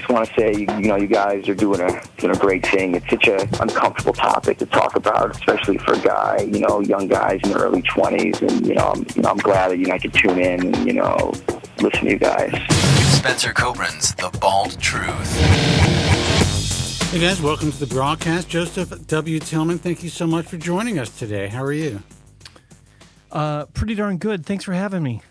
just want to say, you guys are doing a great thing. It's such an uncomfortable topic to talk about, especially for a guy, young guys in their early 20s. And, I'm glad that, I could tune in and, listen to you guys. Spencer Kobren's The Bald Truth. Hey guys, welcome to the broadcast. Joseph W. Tillman, thank you so much for joining us today. How are you? Pretty darn good. Thanks for having me.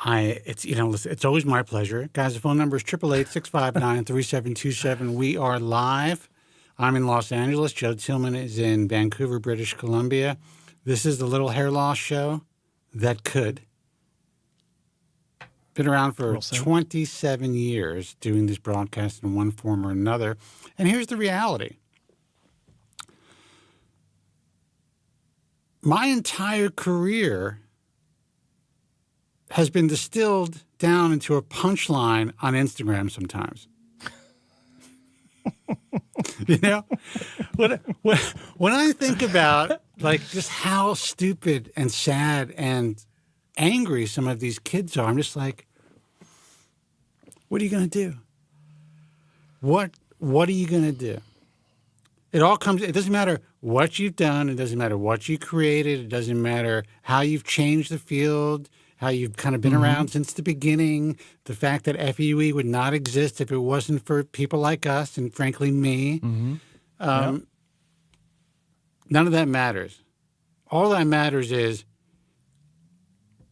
It's always my pleasure. Guys, the phone number is 888-659-3727. We are live. I'm in Los Angeles. Joe Tillman is in Vancouver, British Columbia. This is the Little Hair Loss Show that could. Been around for 27 years doing this broadcast in one form or another. And here's the reality. My entire career has been distilled down into a punchline on Instagram sometimes. When I think about just how stupid and sad and angry some of these kids are, I'm just like, what are you going to do? What are you going to do? It doesn't matter what you've done. It doesn't matter what you created. It doesn't matter how you've changed the field, how you've kind of been around since the beginning, the fact that FEUE would not exist if it wasn't for people like us and, frankly, me. None of that matters. All that matters is,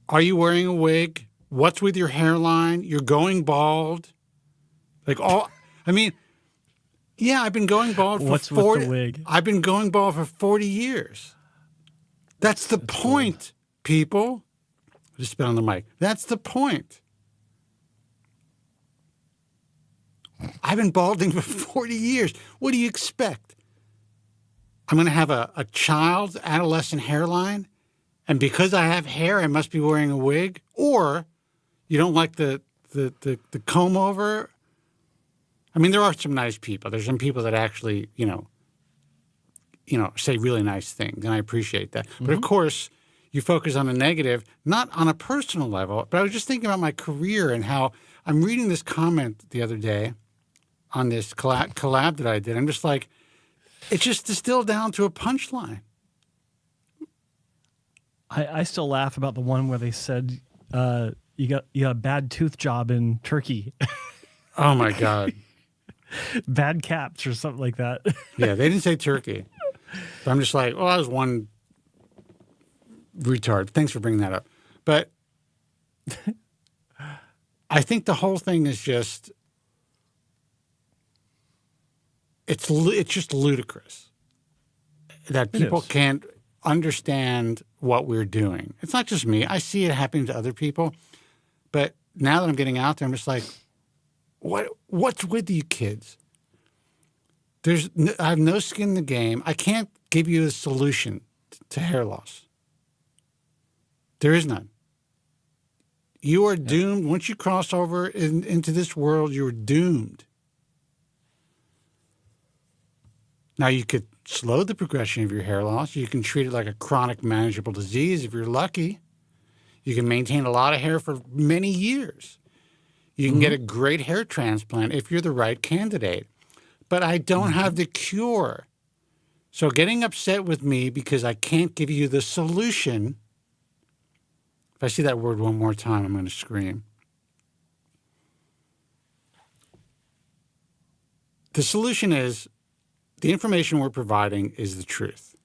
are you wearing a wig? What's with your hairline? You're going bald. I've been going bald for What's with the wig? I've been going bald for 40 years. That's the point, people. Just spit on the mic. That's the point. I've been balding for 40 years. What do you expect? I'm going to have a child's adolescent hairline, and because I have hair, I must be wearing a wig? Or you don't like the comb over? I mean, there are some nice people. There's some people that actually, say really nice things, and I appreciate that. But of course, you focus on the negative, not on a personal level. But I was just thinking about my career and how I'm reading this comment the other day on this collab that I did. I'm just like, it's just distilled down to a punchline. I still laugh about the one where they said you got a bad tooth job in Turkey. Oh my God. Bad caps or something like that. Yeah, they didn't say Turkey. But I'm just like, I was one retard. Thanks for bringing that up. But I think the whole thing is just, it's just ludicrous that people can't understand what we're doing. It's not just me. I see it happening to other people. But now that I'm getting out there, I'm just like, what's with you kids? I have no skin in the game. I can't give you a solution to hair loss. There is none. You are doomed. Once you cross over into this world, you're doomed. Now, you could slow the progression of your hair loss. You can treat it like a chronic manageable disease if you're lucky. You can maintain a lot of hair for many years. You can get a great hair transplant if you're the right candidate. But I don't have the cure. So getting upset with me because I can't give you the solution, if I see that word one more time, I'm going to scream. The solution is, the information we're providing is the truth.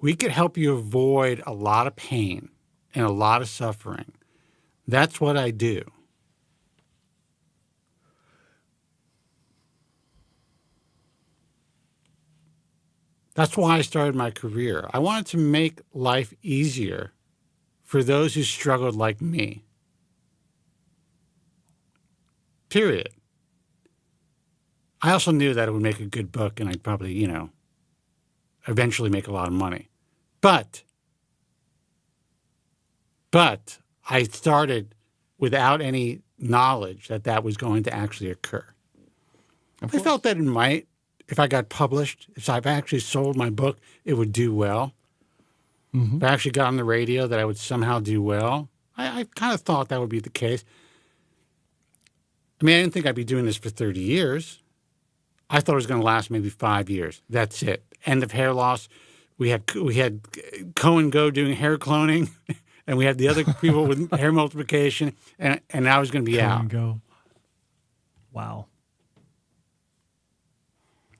We could help you avoid a lot of pain and a lot of suffering. That's what I do. That's why I started my career. I wanted to make life easier for those who struggled like me. Period. I also knew that it would make a good book and I'd probably, eventually make a lot of money. But I started without any knowledge that that was going to actually occur. I felt that it might. If I got published, if I've actually sold my book, it would do well. If I actually got on the radio, that I would somehow do well. I kind of thought that would be the case. I mean, I didn't think I'd be doing this for 30 years. I thought it was going to last maybe 5 years. That's it. End of hair loss. We had Cohen Go doing hair cloning, and we had the other people with hair multiplication, and I was going to be out. Cohen Go. Wow.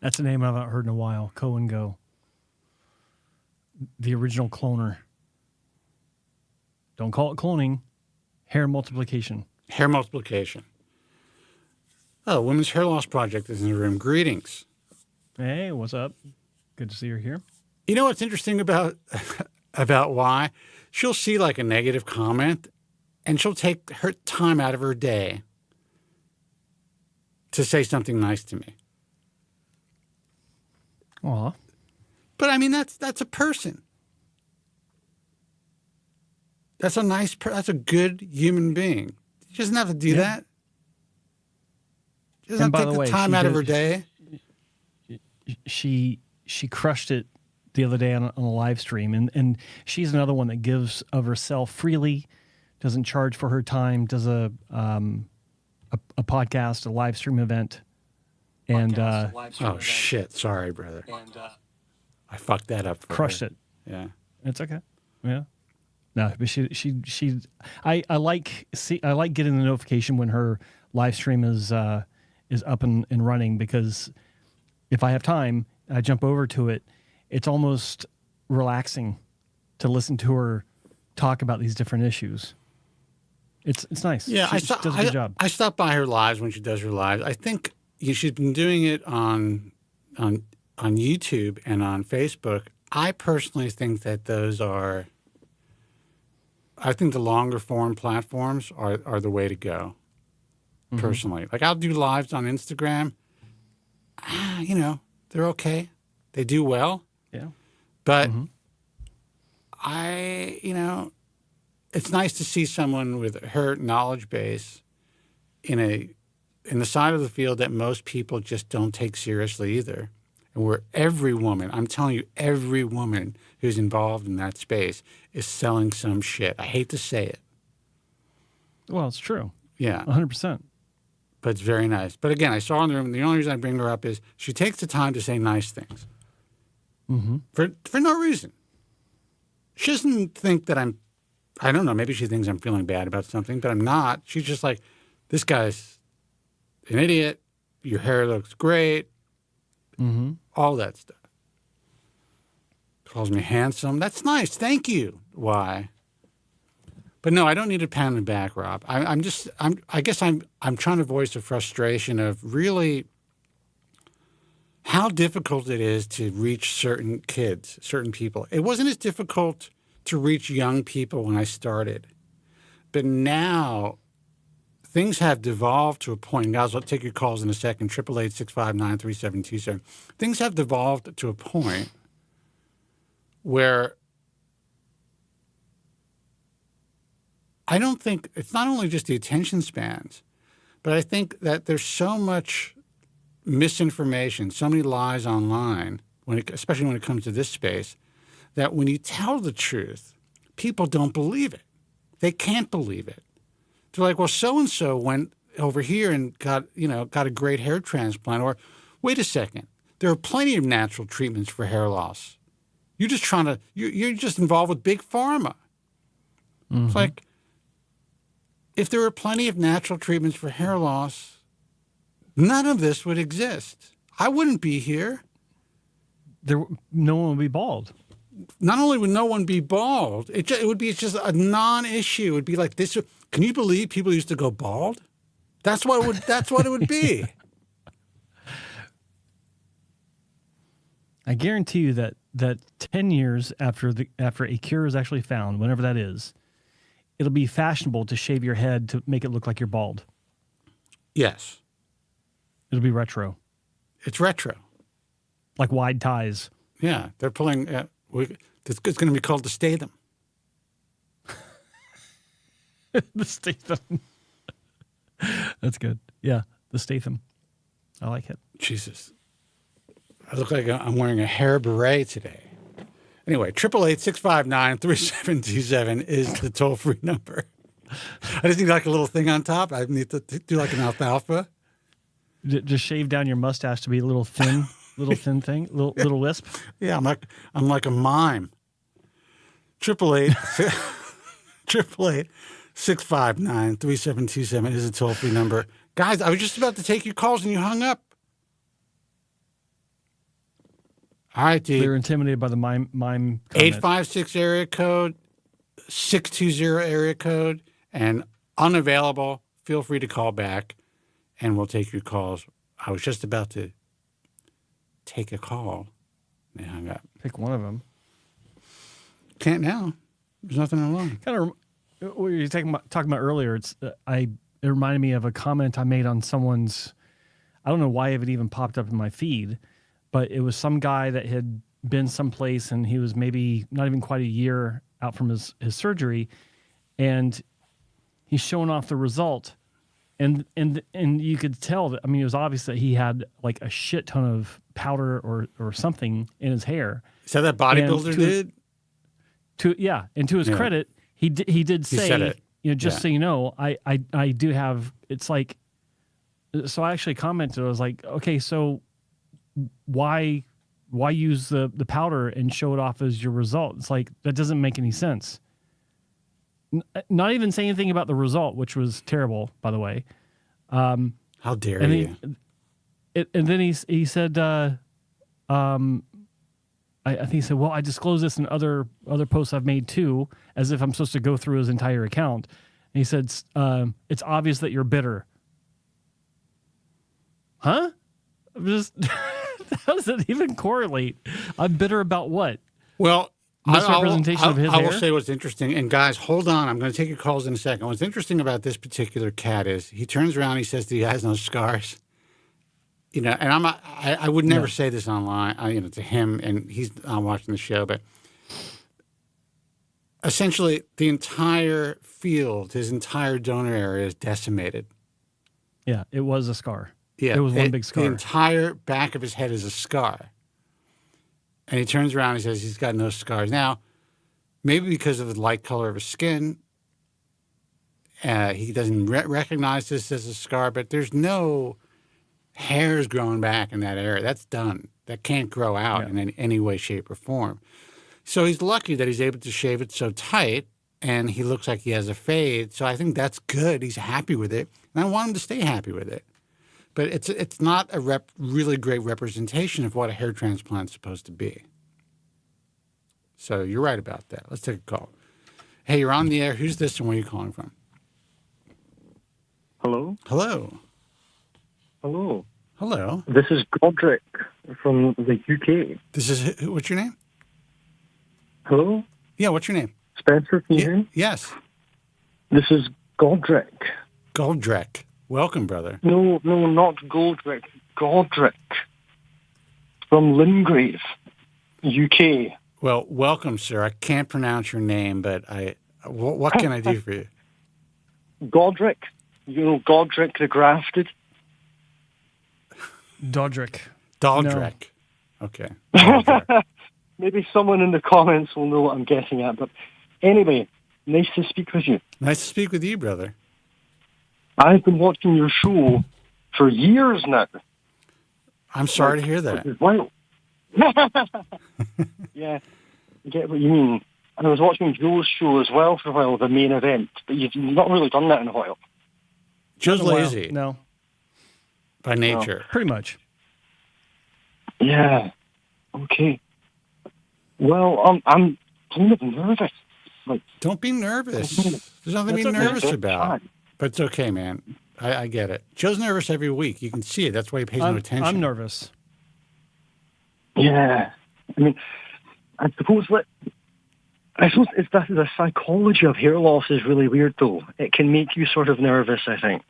That's a name I haven't heard in a while. Cohen Go. The original cloner. Don't call it cloning. Hair multiplication. Hair multiplication. Oh, Women's Hair Loss Project is in the room. Greetings. Hey, what's up? Good to see you here. You know what's interesting about why? She'll see like a negative comment, and she'll take her time out of her day to say something nice to me. Aw. But I mean, that's a person. That's a nice that's a good human being. She doesn't have to do that. She doesn't have to take the time out of her day. She crushed it the other day on a live stream, and she's another one that gives of herself freely, doesn't charge for her time, does a podcast, a live stream event, and oh shit, sorry, brother, I fucked that up. Crushed it. Yeah, it's okay. Yeah, no, but she I like getting the notification when her live stream is up and running, because if I have time, I jump over to it. It's almost relaxing to listen to her talk about these different issues. It's nice. Yeah, she does a good job. I stop by her lives when she does her lives. I think she's been doing it on YouTube and on Facebook. I personally think that those are. I think the longer form platforms are the way to go. Mm-hmm. Personally, like I'll do lives on Instagram. They're okay. They do well. Yeah. But it's nice to see someone with her knowledge base in the side of the field that most people just don't take seriously either. And where every woman, I'm telling you, every woman who's involved in that space is selling some shit. I hate to say it. Well, it's true. Yeah. 100%. But it's very nice. But again, I saw her in the room. The only reason I bring her up is she takes the time to say nice things. Mm-hmm. For no reason. She doesn't think that I don't know, maybe she thinks I'm feeling bad about something, but I'm not. She's just like, this guy's an idiot. Your hair looks great. Mm-hmm. All that stuff. Calls me handsome. That's nice. Thank you. Why? But no, I don't need a pat on the back, Rob. I guess I'm trying to voice a frustration of really how difficult it is to reach certain kids, certain people. It wasn't as difficult to reach young people when I started. But now things have devolved to a point. Guys, I'll take your calls in a second, 888-659-3727. Things have devolved to a point where I don't think it's not only just the attention spans, but I think that there's so much misinformation, so many lies online, especially when it comes to this space, that when you tell the truth, people don't believe it. They can't believe it. They're like, well, so-and-so went over here and got a great hair transplant. Or, wait a second, there are plenty of natural treatments for hair loss. You're just involved with big pharma. Mm-hmm. It's like, if there were plenty of natural treatments for hair loss, none of this would exist. I wouldn't be here. No one would be bald. Not only would no one be bald, it would be just a non-issue. It would be like this. Can you believe people used to go bald? That's what it would be. I guarantee you that 10 years after a cure is actually found, whenever that is, it'll be fashionable to shave your head to make it look like you're bald. Yes. It'll be retro. It's retro. Like wide ties. Yeah, they're pulling. It's going to be called the Statham. The Statham. That's good. Yeah, the Statham. I like it. Jesus. I look like I'm wearing a hair beret today. Anyway, 888-659-3727 is the toll-free number. I just need like a little thing on top. I need to do like an alfalfa. Just shave down your mustache to be a little thin thing, little wisp. Yeah, I'm like a mime. 888-659-3727 is a toll-free number. Guys, I was just about to take your calls and you hung up. All right, dude. They were intimidated by the mime comment. 856 area code, 620 area code, and unavailable. Feel free to call back, and we'll take your calls. I was just about to take a call, and they hung up. Pick one of them. Can't now. There's nothing along. Kind of what you were talking about earlier. It reminded me of a comment I made on someone's. I don't know why it even popped up in my feed, but it was some guy that had been someplace and he was maybe not even quite a year out from his surgery, and he's showing off the result, and you could tell that. I mean, it was obvious that he had like a shit ton of powder or something in his hair. Is that bodybuilder did? To his credit, he did say, said it. Just so you know, I do have. It's like, so I actually commented. I was like, okay, so why use the powder and show it off as your result? It's like that doesn't make any sense. Not even say anything about the result, which was terrible, by the way. How dare you? And then he said, I think he said, well, I disclose this in other posts I've made too, as if I'm supposed to go through his entire account. And he said, it's obvious that you're bitter. Huh? How does it even correlate? I'm bitter about what? Well, misrepresentation of his I hair? will say what's interesting. And guys, hold on. I'm going to take your calls in a second. What's interesting about this particular cat is he turns around and he says that he has no scars. And I would never say this online, to him, and he's not watching the show, but essentially the entire field, his entire donor area is decimated. Yeah, it was a scar. Yeah, it was one big scar. The entire back of his head is a scar. And he turns around and he says he's got no scars. Now, maybe because of the light color of his skin, he doesn't recognize this as a scar, but there's no hairs growing back in that area. That's done. That can't grow out in any way, shape, or form. So he's lucky that he's able to shave it so tight, and he looks like he has a fade. So I think that's good. He's happy with it, and I want him to stay happy with it. But it's not a really great representation of what a hair transplant is supposed to be. So you're right about that. Let's take a call. Hey, you're on the air. Who's this, and where are you calling from? Hello? Hello. Hello. Hello. This is Godric from the UK. This is, what's your name? Hello? Yeah, what's your name? Spencer, can you hear me? Yes. This is Godric. Goldreck. Welcome, brother. No, not Goldrick. Godric. From Lingrave, UK. Well, welcome, sir. I can't pronounce your name, but what can I do for you? Godric. Godric the Grafted. Dodrick. Daldrick. No. Okay. Maybe someone in the comments will know what I'm getting at. But anyway, nice to speak with you. Nice to speak with you, brother. I've been watching your show for years now. I'm sorry to hear that. Wow. Yeah, I get what you mean. And I was watching Joe's show as well for a while, the main event. But you've not really done that in a while. Joe's lazy. No. By nature. No. Pretty much. Yeah. Okay. Well, I'm kind of nervous. Don't be nervous. There's nothing to be nervous about. But it's okay, man. I get it. Joe's nervous every week. You can see it. That's why he pays no attention. I'm nervous. Yeah. I mean, I suppose it's that the psychology of hair loss is really weird, though. It can make you sort of nervous, I think.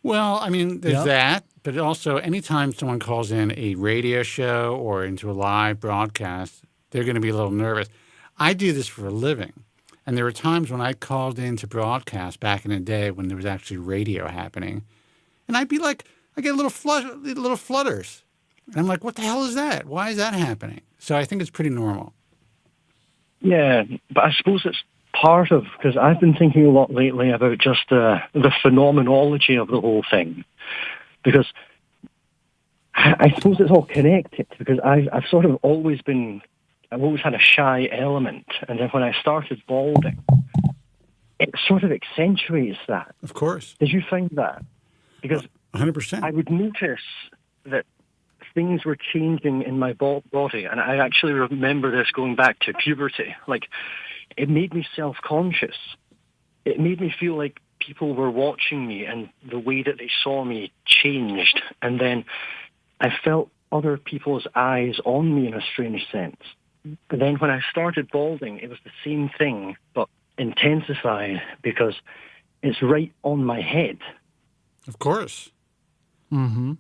Well, I mean, there's that, but also anytime someone calls in a radio show or into a live broadcast, they're going to be a little nervous. I do this for a living, and there were times when I called in to broadcast back in the day when there was actually radio happening, and I'd be like, I get little flutters. And I'm like, what the hell is that? Why is that happening? So I think it's pretty normal. Yeah, but I suppose it's part of, because I've been thinking a lot lately about just the phenomenology of the whole thing, because I suppose it's all connected, because I've sort of always had a shy element, and then when I started balding, it sort of accentuates that. Of course. Did you find that? Because 100%. I would notice that things were changing in my body, and I actually remember this going back to puberty. Like, it made me self-conscious. It made me feel like people were watching me, and the way that they saw me changed. And then I felt other people's eyes on me in a strange sense. But then when I started balding, it was the same thing, but intensified, because it's right on my head. Of course. Mm-hmm.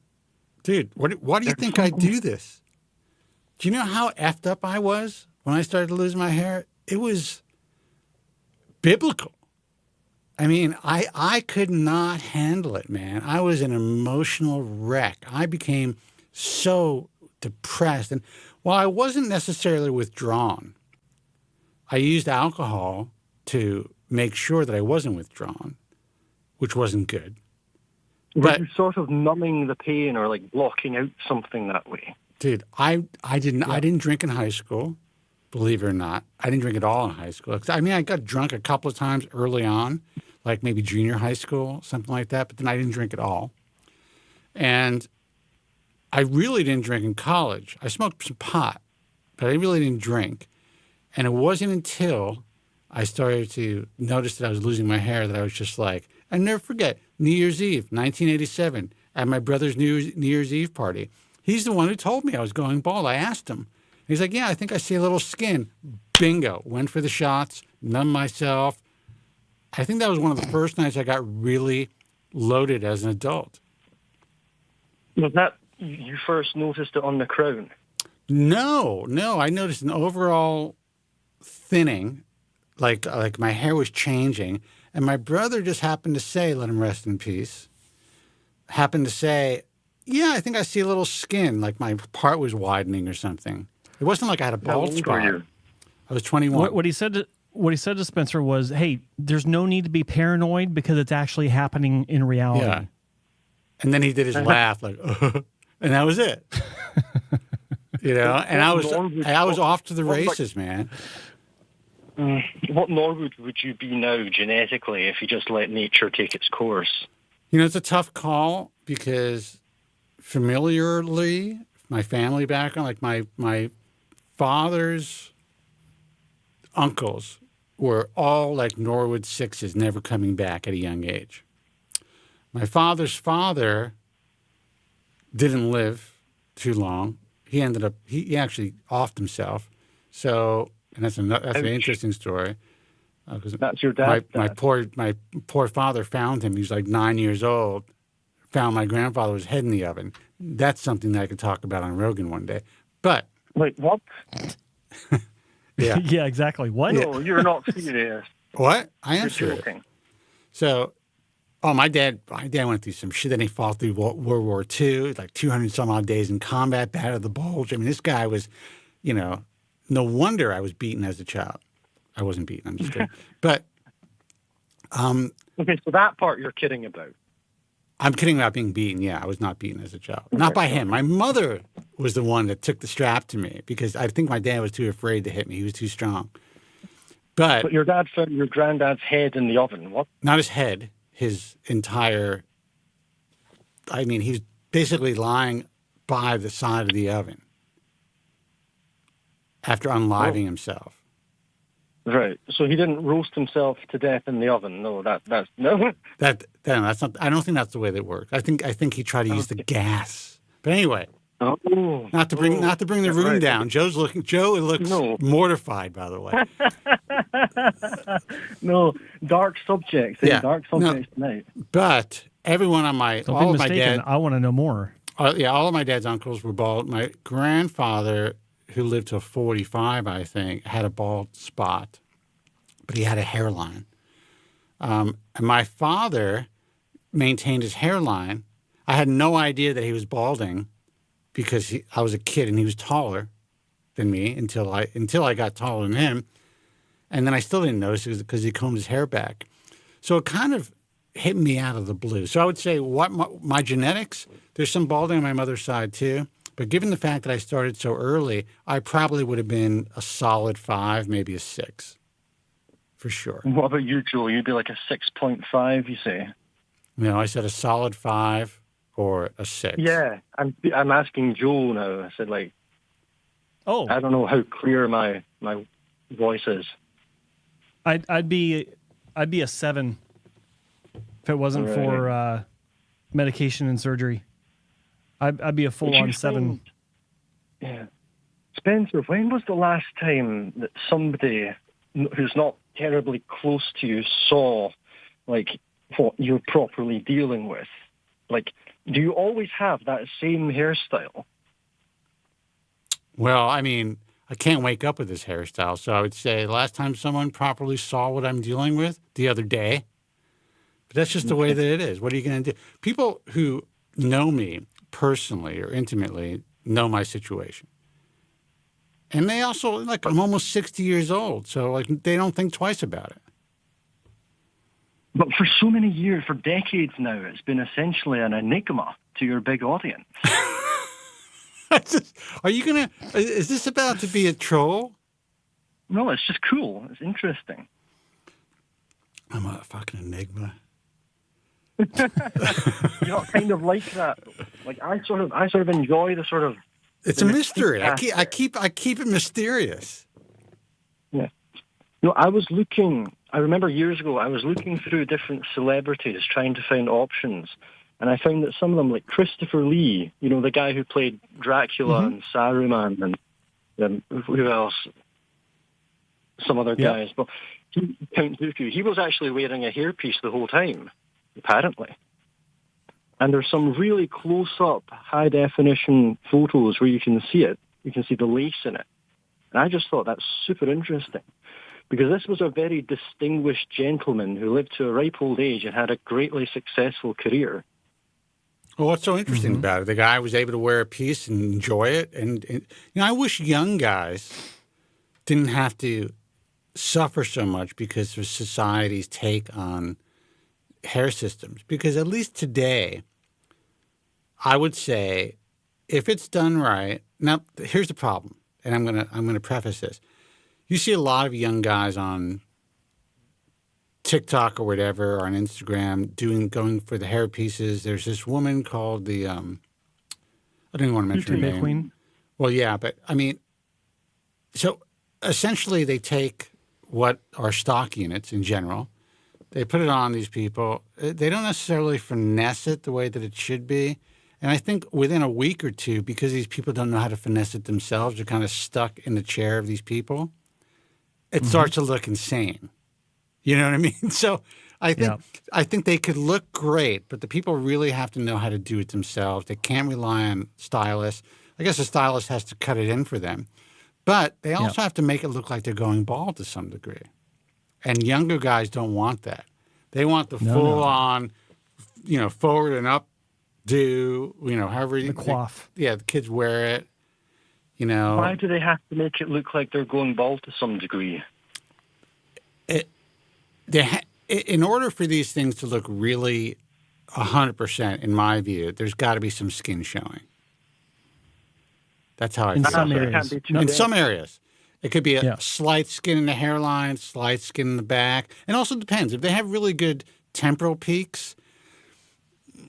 Dude, why do you think I do this? Do you know how effed up I was when I started to lose my hair? It was biblical. I mean, I could not handle it, man. I was an emotional wreck. I became so depressed. And while I wasn't necessarily withdrawn, I used alcohol to make sure that I wasn't withdrawn, which wasn't good. Were you sort of numbing the pain or like blocking out something that way? Dude, I didn't drink in high school, believe it or not. I didn't drink at all in high school. I mean, I got drunk a couple of times early on, like maybe junior high school, something like that, but then I didn't drink at all. And I really didn't drink in college. I smoked some pot, but I really didn't drink. And it wasn't until I started to notice that I was losing my hair that I was just like, I never forget, New Year's Eve, 1987, at my brother's New Year's Eve party. He's the one who told me I was going bald. I asked him. He's like, yeah, I think I see a little skin. Bingo. Went for the shots, numbed myself. I think that was one of the first nights I got really loaded as an adult. Was that you first noticed it on the crown? No. I noticed an overall thinning, like my hair was changing. And my brother just happened to say, let him rest in peace, happened to say, yeah, I think I see a little skin, like my part was widening or something. It wasn't like I had a bald spot. I was 21. What he said to Spencer was, hey, there's no need to be paranoid because it's actually happening in reality. Yeah. And then he did his laugh, like, and that was it. You know, and I was off to the races, man. What Norwood would you be now genetically if you just let nature take its course? You know, it's a tough call because familiarly, my family background, like my father's uncles were all like Norwood sixes, never coming back at a young age. My father's father didn't live too long. He actually offed himself. So, and that's an interesting story. That's your dad. My poor father found him. He was like 9 years old. Found my grandfather with his head in the oven. That's something that I could talk about on Rogan one day. But wait, what? Yeah. Yeah, exactly. What? No, you're not serious. What? I am You're serious. joking. So, my dad went through some shit. Then he fought through World War II, like 200 some odd days in combat, battered the bulge. I mean, this guy was, you know, no wonder I was beaten as a child. I wasn't beaten. I'm just kidding. But okay, so that part you're kidding about. I'm kidding about being beaten. Yeah, I was not beaten as a child. Not by him. My mother was the one that took the strap to me because I think my dad was too afraid to hit me. He was too strong. But your dad found your granddad's head in the oven. What? Not his head. His entire. I mean, he was basically lying by the side of the oven after unliving himself. Right. So he didn't roast himself to death in the oven. No, that's no. That's not. I don't think that's the way that works. I think he tried to use the gas. But anyway, not to bring the room down. Joe looks mortified, by the way. No, dark subjects. Yeah, dark subjects tonight. But everyone on all of my dad. I want to know more. All of my dad's uncles were bald. My grandfather, who lived to 45, I think, had a bald spot, but he had a hairline. And my father maintained his hairline. I had no idea that he was balding because I was a kid and he was taller than me until I got taller than him. And then I still didn't notice it because he combed his hair back. So it kind of hit me out of the blue. So I would say what my genetics, there's some balding on my mother's side too. But given the fact that I started so early, I probably would have been a solid 5, maybe a 6. For sure. What about you, Joe? You'd be like a 6.5, you say? No, I said a solid 5 or a 6. Yeah, I'm asking Joe now. I said, like, Oh, I don't know how clear my voice is. I'd be a 7 if it wasn't for medication and surgery. I'd be a full-on 7. Yeah. Spencer, when was the last time that somebody who's not terribly close to you saw, like, what you're properly dealing with? Like, do you always have that same hairstyle? Well, I mean, I can't wake up with this hairstyle. So I would say last time someone properly saw what I'm dealing with, the other day. But that's just the way that it is. What are you going to do? People who know me personally or intimately know my situation. And they also, like, I'm almost 60 years old. So, like, they don't think twice about it. But for so many years, for decades now, it's been essentially an enigma to your big audience. Are you going to, is this about to be a troll? No, it's just cool. It's interesting. I'm a fucking enigma. You know, kind of like that. Like, I sort of enjoy the sort of. It's a mystery. I keep it mysterious. Yeah. No, I remember years ago, I was looking through different celebrities trying to find options. And I found that some of them, like Christopher Lee, you know, the guy who played Dracula and Saruman and who else? Some other guys. But Count Dooku, he was actually wearing a hairpiece the whole time, apparently. And there's some really close-up, high-definition photos where you can see it. You can see the lace in it. And I just thought that's super interesting. Because this was a very distinguished gentleman who lived to a ripe old age and had a greatly successful career. Well, what's so interesting about it? The guy was able to wear a piece and enjoy it. And you know, I wish young guys didn't have to suffer so much because of society's take on hair systems. Because at least today, I would say, if it's done right. Now, here's the problem, and I'm gonna preface this. You see a lot of young guys on TikTok or whatever, or on Instagram, going for the hair pieces. There's this woman called I don't even want to mention her name. Queen. Well, yeah, but I mean, so essentially they take what are stock units in general, they put it on these people. They don't necessarily finesse it the way that it should be. And I think within a week or two, because these people don't know how to finesse it themselves, they're kind of stuck in the chair of these people, it starts to look insane. You know what I mean? So I think they could look great, but the people really have to know how to do it themselves. They can't rely on stylists. I guess a stylist has to cut it in for them. But they also have to make it look like they're going bald to some degree. And younger guys don't want that. They want the full-on, you know, forward and up do, you know, however the coif. The kids wear it, you know. Why do they have to make it look like they're going bald to some degree? In order for these things to look really 100%, in my view, there's got to be some skin showing. That's how I feel. In some areas. It could be a slight skin in the hairline, slight skin in the back. And also depends. If they have really good temporal peaks,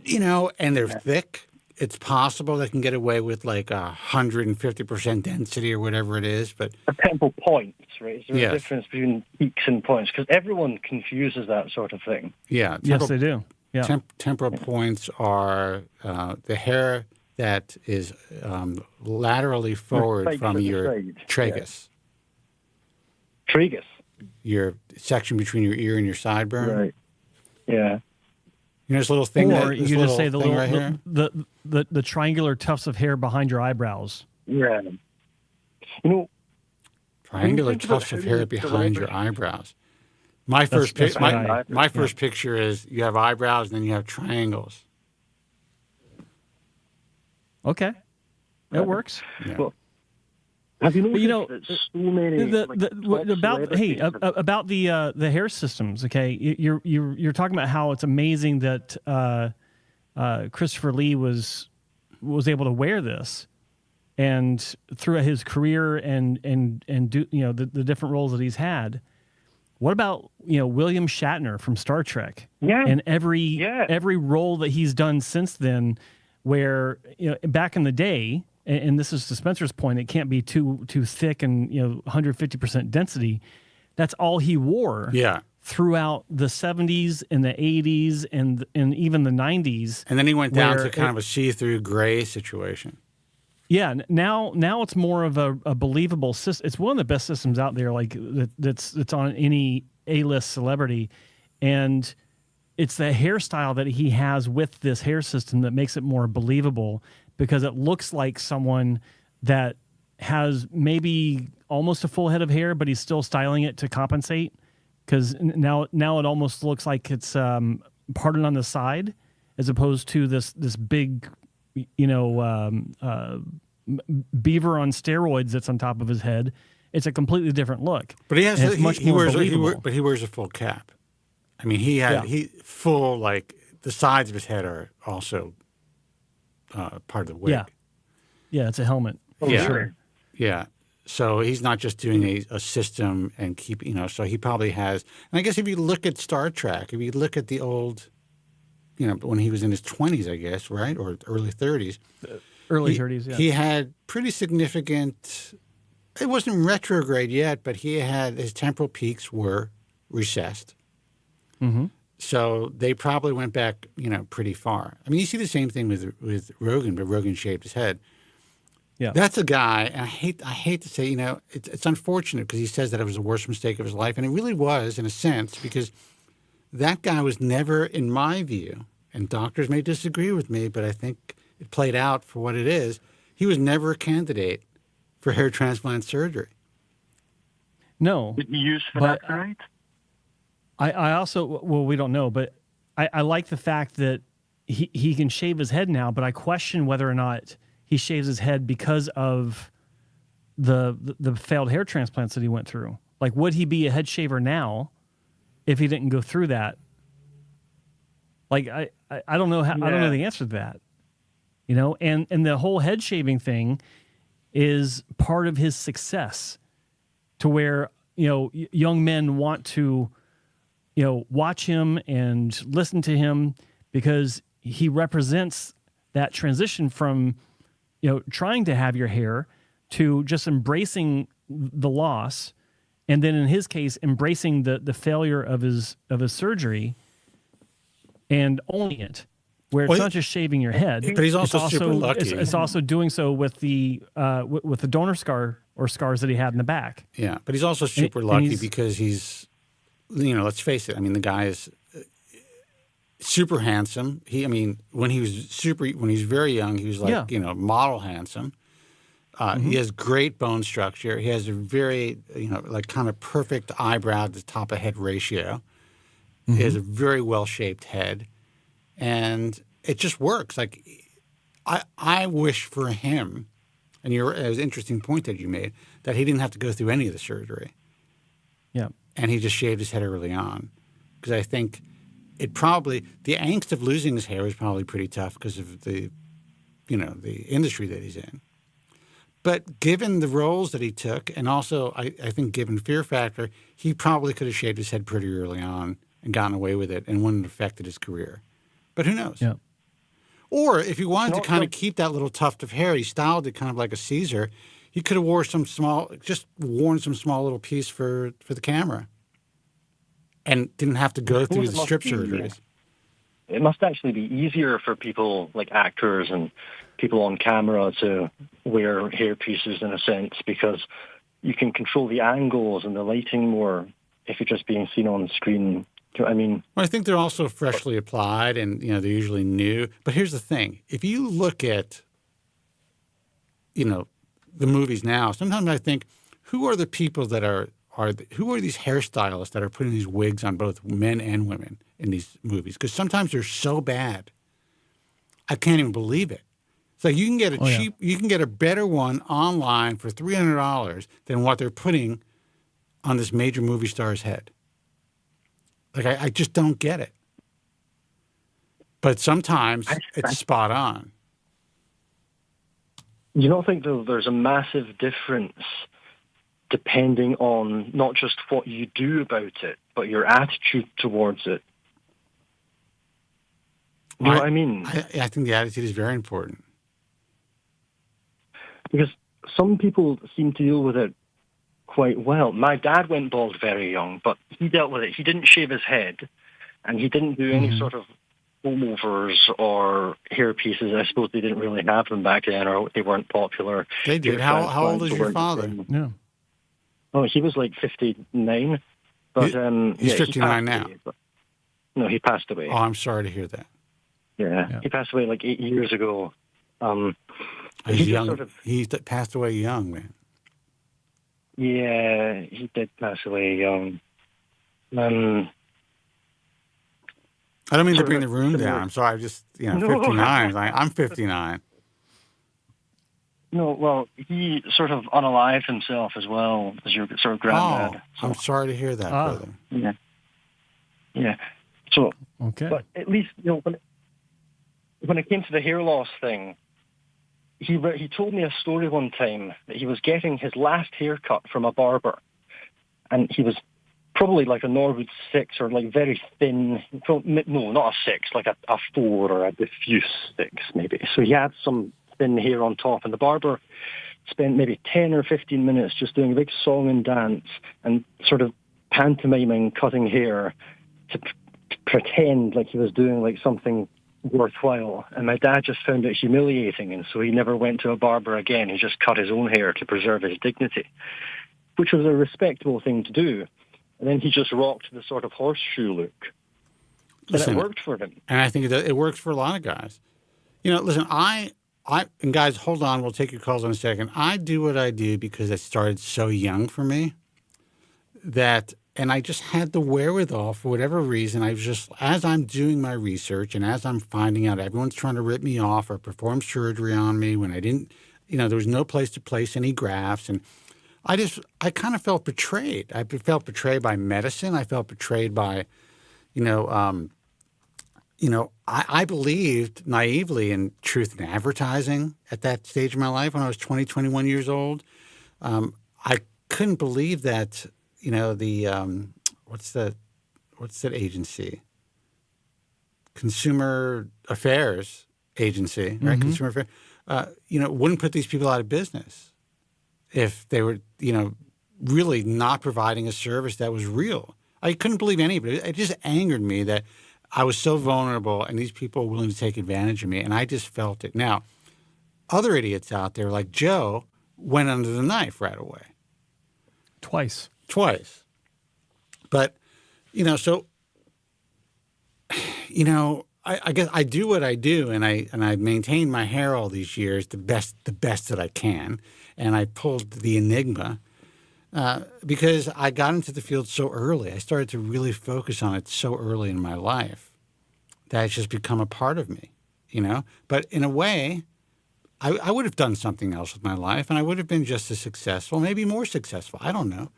you know, and they're thick, it's possible they can get away with like 150% density or whatever it is. But temporal points, right? Is there a difference between peaks and points? Because everyone confuses that sort of thing. Yeah. Yes, they do. Yeah. Temporal points are the hair that is laterally forward from your tragus. Tragus? Your section between your ear and your sideburn. Right. Yeah. You know this little thing? Or you just say the little right here? the triangular tufts of hair behind your eyebrows. Yeah. You know, triangular tufts of hair behind your eyebrows. My first picture is you have eyebrows and then you have triangles. Okay. That works. Yeah. Well, Have you But, noticed that so many about the hair systems? Okay, you're talking about how it's amazing that Christopher Lee was able to wear this, and throughout his career and do the different roles that he's had. What about William Shatner from Star Trek? Yeah, and every role that he's done since then, where back in the day. And this is to Spencer's point, it can't be too thick and 150% density. That's all he wore. Yeah. Throughout the 70s and the 80s and even the 90s. And then he went down to kind of a see-through gray situation. Yeah. Now it's more of a believable system. It's one of the best systems out there, like that's on any A-list celebrity, and it's the hairstyle that he has with this hair system that makes it more believable. Because it looks like someone that has maybe almost a full head of hair, but he's still styling it to compensate. Because now it almost looks like it's parted on the side, as opposed to this big, beaver on steroids that's on top of his head. It's a completely different look. But he has he wears a full cap. I mean, full, like the sides of his head are also. Part of the wig. Yeah, it's a helmet. Yeah, sure. Yeah. So he's not just doing a system and keep, so he probably has. And I guess if you look at Star Trek, if you look at the old, when he was in his 20s, I guess, right, or early 30s. Early 30s. Yeah. He had pretty significant. It wasn't retrograde yet, but his temporal peaks were recessed. Mm-hmm. So they probably went back, pretty far. I mean, you see the same thing with Rogan, but Rogan shaved his head. Yeah, that's a guy, and I hate to say, it's unfortunate because he says that it was the worst mistake of his life, and it really was in a sense because that guy was never, in my view, and doctors may disagree with me, but I think it played out for what it is. He was never a candidate for hair transplant surgery. No, did he use Finasteride? I also, well, we don't know, but I like the fact that he can shave his head now, but I question whether or not he shaves his head because of the failed hair transplants that he went through. Like, would he be a head shaver now if he didn't go through that? Like, I don't know how, I don't know the answer to that. And the whole head shaving thing is part of his success to where, young men want to watch him and listen to him because he represents that transition from, trying to have your hair to just embracing the loss. And then in his case, embracing the failure of his surgery and owning it, where it's not just shaving your head. But he's also super lucky. It's also doing so with the donor scar or scars that he had in the back. Yeah, but he's also super lucky because he's, let's face it. I mean, the guy is super handsome. When he was very young, he was like, model handsome. He has great bone structure. He has a very, kind of perfect eyebrow to top of head ratio. Mm-hmm. He has a very well-shaped head. And it just works. Like, I wish for him, and it was an interesting point that you made, that he didn't have to go through any of the surgery. Yeah. And he just shaved his head early on. Because I think the angst of losing his hair was probably pretty tough because of the industry that he's in. But given the roles that he took, and also I think given Fear Factor, he probably could have shaved his head pretty early on and gotten away with it and wouldn't have affected his career. But who knows? Yeah. Or if he wanted to kind of keep that little tuft of hair, he styled it kind of like a Caesar, he could have worn some small little piece for the camera and didn't have to go through the strip surgeries. It must actually be easier for people like actors and people on camera to wear hair pieces in a sense because you can control the angles and the lighting more if you're just being seen on the screen. Do you know what I mean? Well, I think they're also freshly applied and, they're usually new. But here's the thing. If you look at, the movies now, sometimes I think, who are the people that who are these hairstylists that are putting these wigs on both men and women in these movies? Because sometimes they're so bad, I can't even believe it. So you can get a yeah. cheap, you can get a better one online for $300 than what they're putting on this major movie star's head. Like, I just don't get it. But sometimes it's spot on. You don't think there's a massive difference depending on not just what you do about it, but your attitude towards it? You know what I mean? I think the attitude is very important. Because some people seem to deal with it quite well. My dad went bald very young, but he dealt with it. He didn't shave his head, and he didn't do any sort of comb-overs or hair pieces. I suppose they didn't really have them back then, or they weren't popular. They did. How old is your father? Yeah. Oh, he was like 59. But he's 59 now. No, he passed away. Oh, I'm sorry to hear that. Yeah. He passed away like 8 years ago. He's young. He passed away young, man. Yeah, he did pass away young. I don't mean to bring the room down. I'm sorry. I'm just, 59. I'm 59. No, well, he sort of unalived himself as well as your sort of granddad. Oh, I'm sorry to hear that, brother. Yeah. Yeah. So, okay. But at least, when it came to the hair loss thing, he told me a story one time that he was getting his last haircut from a barber, and he was probably like a Norwood 6 or like very thin. No, not a 6, like a 4 or a diffuse 6 maybe. So he had some thin hair on top, and the barber spent maybe 10 or 15 minutes just doing a big song and dance and sort of pantomiming cutting hair to pretend like he was doing like something worthwhile. And my dad just found it humiliating, and so he never went to a barber again. He just cut his own hair to preserve his dignity, which was a respectable thing to do. And then he just rocked the sort of horseshoe look. And it worked for him. And I think it works for a lot of guys. Listen, and guys, hold on. We'll take your calls in a second. I do what I do because it started so young for me and I just had the wherewithal for whatever reason. I was just, as I'm doing my research and as I'm finding out everyone's trying to rip me off or perform surgery on me when I didn't, there was no place to place any grafts. And I kind of felt betrayed. I felt betrayed by medicine. I felt betrayed by, I believed naively in truth in advertising at that stage of my life when I was 20, 21 years old. I couldn't believe that, what's that agency? Consumer Affairs Agency, right? Mm-hmm. Consumer Affairs, wouldn't put these people out of business if they were, really not providing a service that was real. I couldn't believe any of it. It just angered me that I was so vulnerable and these people were willing to take advantage of me, and I just felt it. Now, other idiots out there like Joe went under the knife right away. Twice. But, so, I guess I do what I do, and I maintain my hair all these years the best that I can, and I pulled the Enigma because I got into the field so early. I started to really focus on it so early in my life that it's just become a part of me, But in a way, I would have done something else with my life, and I would have been just as successful, maybe more successful. I don't know.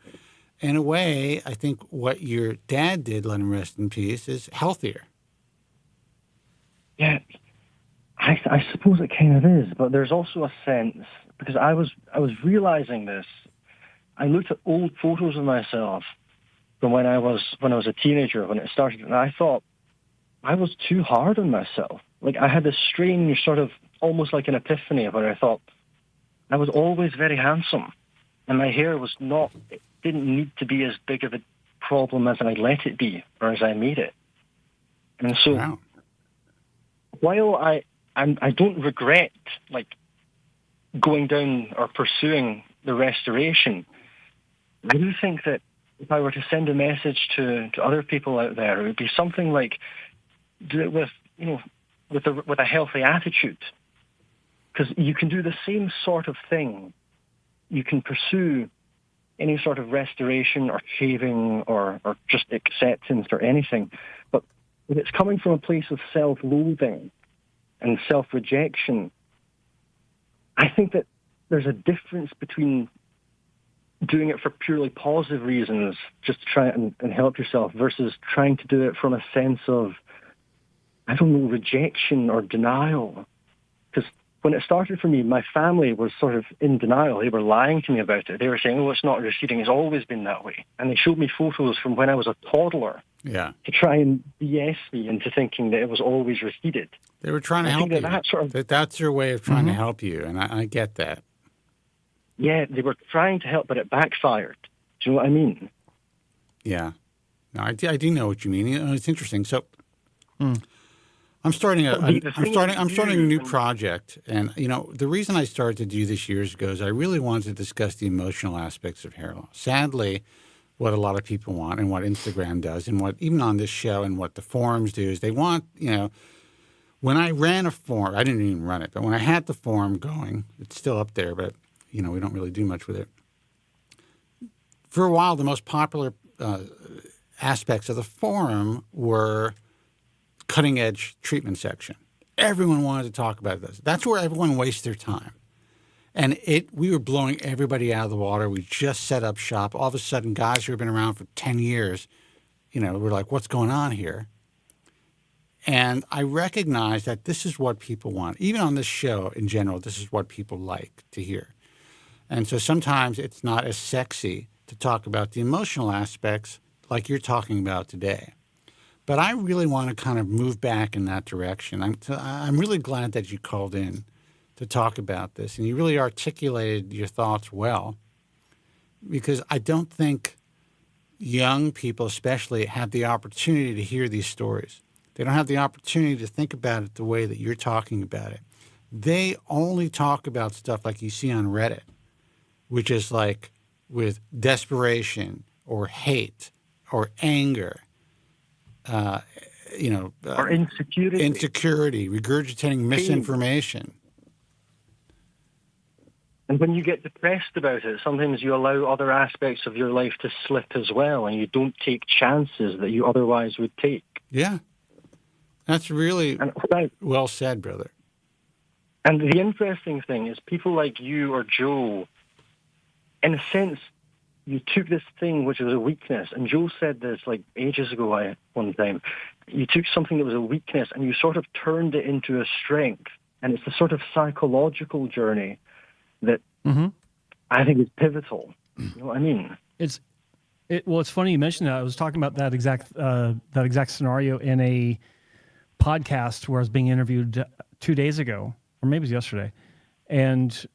In a way, I think what your dad did, let him rest in peace, is healthier. Yeah, I suppose it kind of is, but there's also a sense, because I was realizing this. I looked at old photos of myself from when I was a teenager, when it started, and I thought I was too hard on myself. Like I had this strange sort of, almost like an epiphany where I thought I was always very handsome, and my hair was not, it didn't need to be as big of a problem as I let it be or as I made it. And so wow. While I don't regret like going down or pursuing the restoration, I do think that if I were to send a message to other people out there, it would be something like do it with a healthy attitude, because you can do the same sort of thing. You can pursue any sort of restoration or shaving or just acceptance or anything, but if it's coming from a place of self-loathing and self-rejection, I think that there's a difference between doing it for purely positive reasons, just to try and help yourself, versus trying to do it from a sense of, I don't know, rejection or denial. Because when it started for me, my family was sort of in denial. They were lying to me about it. They were saying, oh, it's not receding. It's always been that way. And they showed me photos from when I was a toddler to try and BS me into thinking that it was always receded. They were trying to help you. That's their way of trying to help you, and I get that. Yeah, they were trying to help, but it backfired. Do you know what I mean? Yeah. No, I do know what you mean. It's interesting. So I'm starting a new project, and the reason I started to do this years ago is I really wanted to discuss the emotional aspects of hair loss. Sadly, what a lot of people want, and what Instagram does, and what even on this show, and what the forums do, is they want when I ran a forum, I didn't even run it, but when I had the forum going, it's still up there, but we don't really do much with it. For a while, the most popular aspects of the forum were cutting-edge treatment section. Everyone wanted to talk about this. That's where everyone wastes their time. And we were blowing everybody out of the water. We just set up shop. All of a sudden, guys who have been around for 10 years, we're like, what's going on here? And I recognize that this is what people want. Even on this show in general, this is what people like to hear. And so sometimes it's not as sexy to talk about the emotional aspects like you're talking about today. But I really want to kind of move back in that direction. I'm really glad that you called in to talk about this, and you really articulated your thoughts well, because I don't think young people especially have the opportunity to hear these stories. They don't have the opportunity to think about it the way that you're talking about it. They only talk about stuff like you see on Reddit, which is like with desperation or hate or anger, or insecurity, regurgitating misinformation. And when you get depressed about it, sometimes you allow other aspects of your life to slip as well, and you don't take chances that you otherwise would take. Yeah. That's really well said, brother. And the interesting thing is people like you or Joe, in a sense, you took this thing which was a weakness, and Joe said this like ages ago one time. You took something that was a weakness and you sort of turned it into a strength. And it's a sort of psychological journey that I think is pivotal. You know what I mean? It's funny you mentioned that. I was talking about that exact scenario in a podcast where I was being interviewed 2 days ago, or maybe it was yesterday, and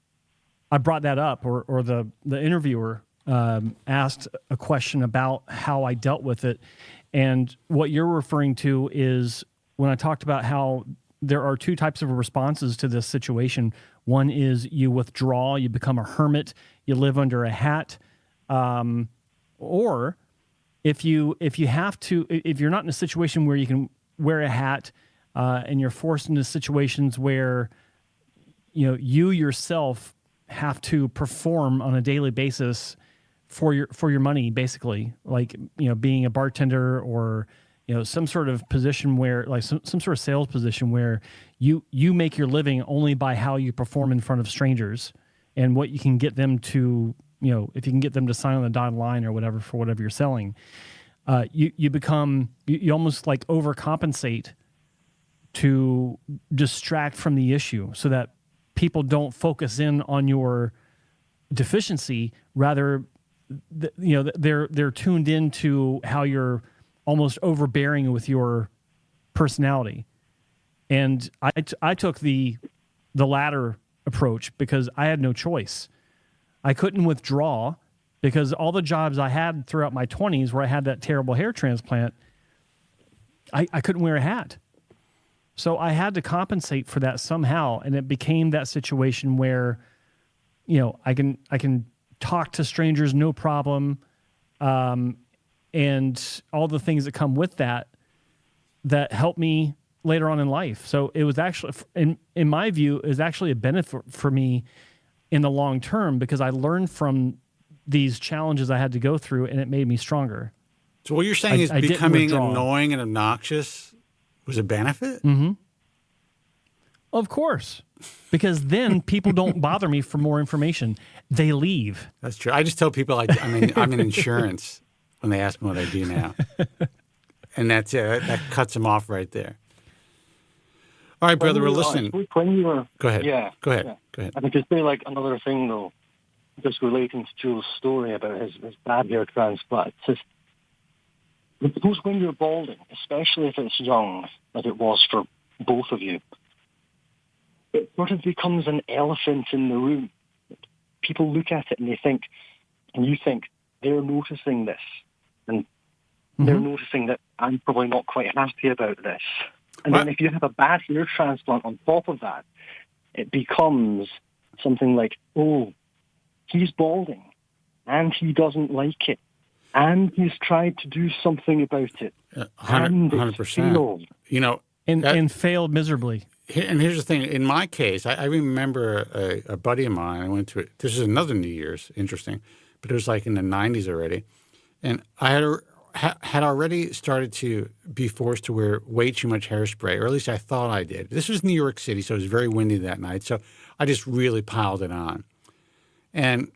I brought that up, or the interviewer asked a question about how I dealt with it, and what you're referring to is when I talked about how there are two types of responses to this situation. One is you withdraw, you become a hermit, you live under a hat, or if you're not in a situation where you can wear a hat, and you're forced into situations where you yourself have to perform on a daily basis for your money, basically, like being a bartender or some sort of position where, like some sort of sales position where you make your living only by how you perform in front of strangers and what you can get them to, if you can get them to sign on the dotted line or whatever for whatever you're selling. You almost like overcompensate to distract from the issue so that people don't focus in on your deficiency. Rather, they're tuned into how you're almost overbearing with your personality. And I took the latter approach because I had no choice. I couldn't withdraw because all the jobs I had throughout my 20s where I had that terrible hair transplant, I couldn't wear a hat. So I had to compensate for that somehow, and it became that situation where, I can talk to strangers no problem, and all the things that come with that help me later on in life. So it was actually, in my view, is actually a benefit for me in the long term because I learned from these challenges I had to go through, and it made me stronger. So what you're saying is becoming annoying and obnoxious was a benefit? Mm-hmm. Of course. Because then people don't bother me for more information. They leave. That's true. I just tell people I'm in insurance when they ask me what I do now. And that's it. That cuts them off right there. All right, brother, we're listening. When you were, Go ahead. Yeah. Go ahead. Yeah. Go ahead. I could say like another thing though, just relating to Jules' story about his bad hair transplant. It's just, suppose when you're balding, especially if it's young, as it was for both of you, it sort of becomes an elephant in the room. People look at it and they think, and you think, they're noticing this. And they're noticing that I'm probably not quite happy about this. And then if you have a bad hair transplant on top of that, it becomes something like, oh, he's balding and he doesn't like it. And he's tried to do something about it. 100%. You know, and failed miserably. And here's the thing. In my case, I remember a buddy of mine, I went to it. This is another New Year's, interesting, but it was like in the 90s already. And I had already started to be forced to wear way too much hairspray, or at least I thought I did. This was New York City, so it was very windy that night. So I just really piled it on. And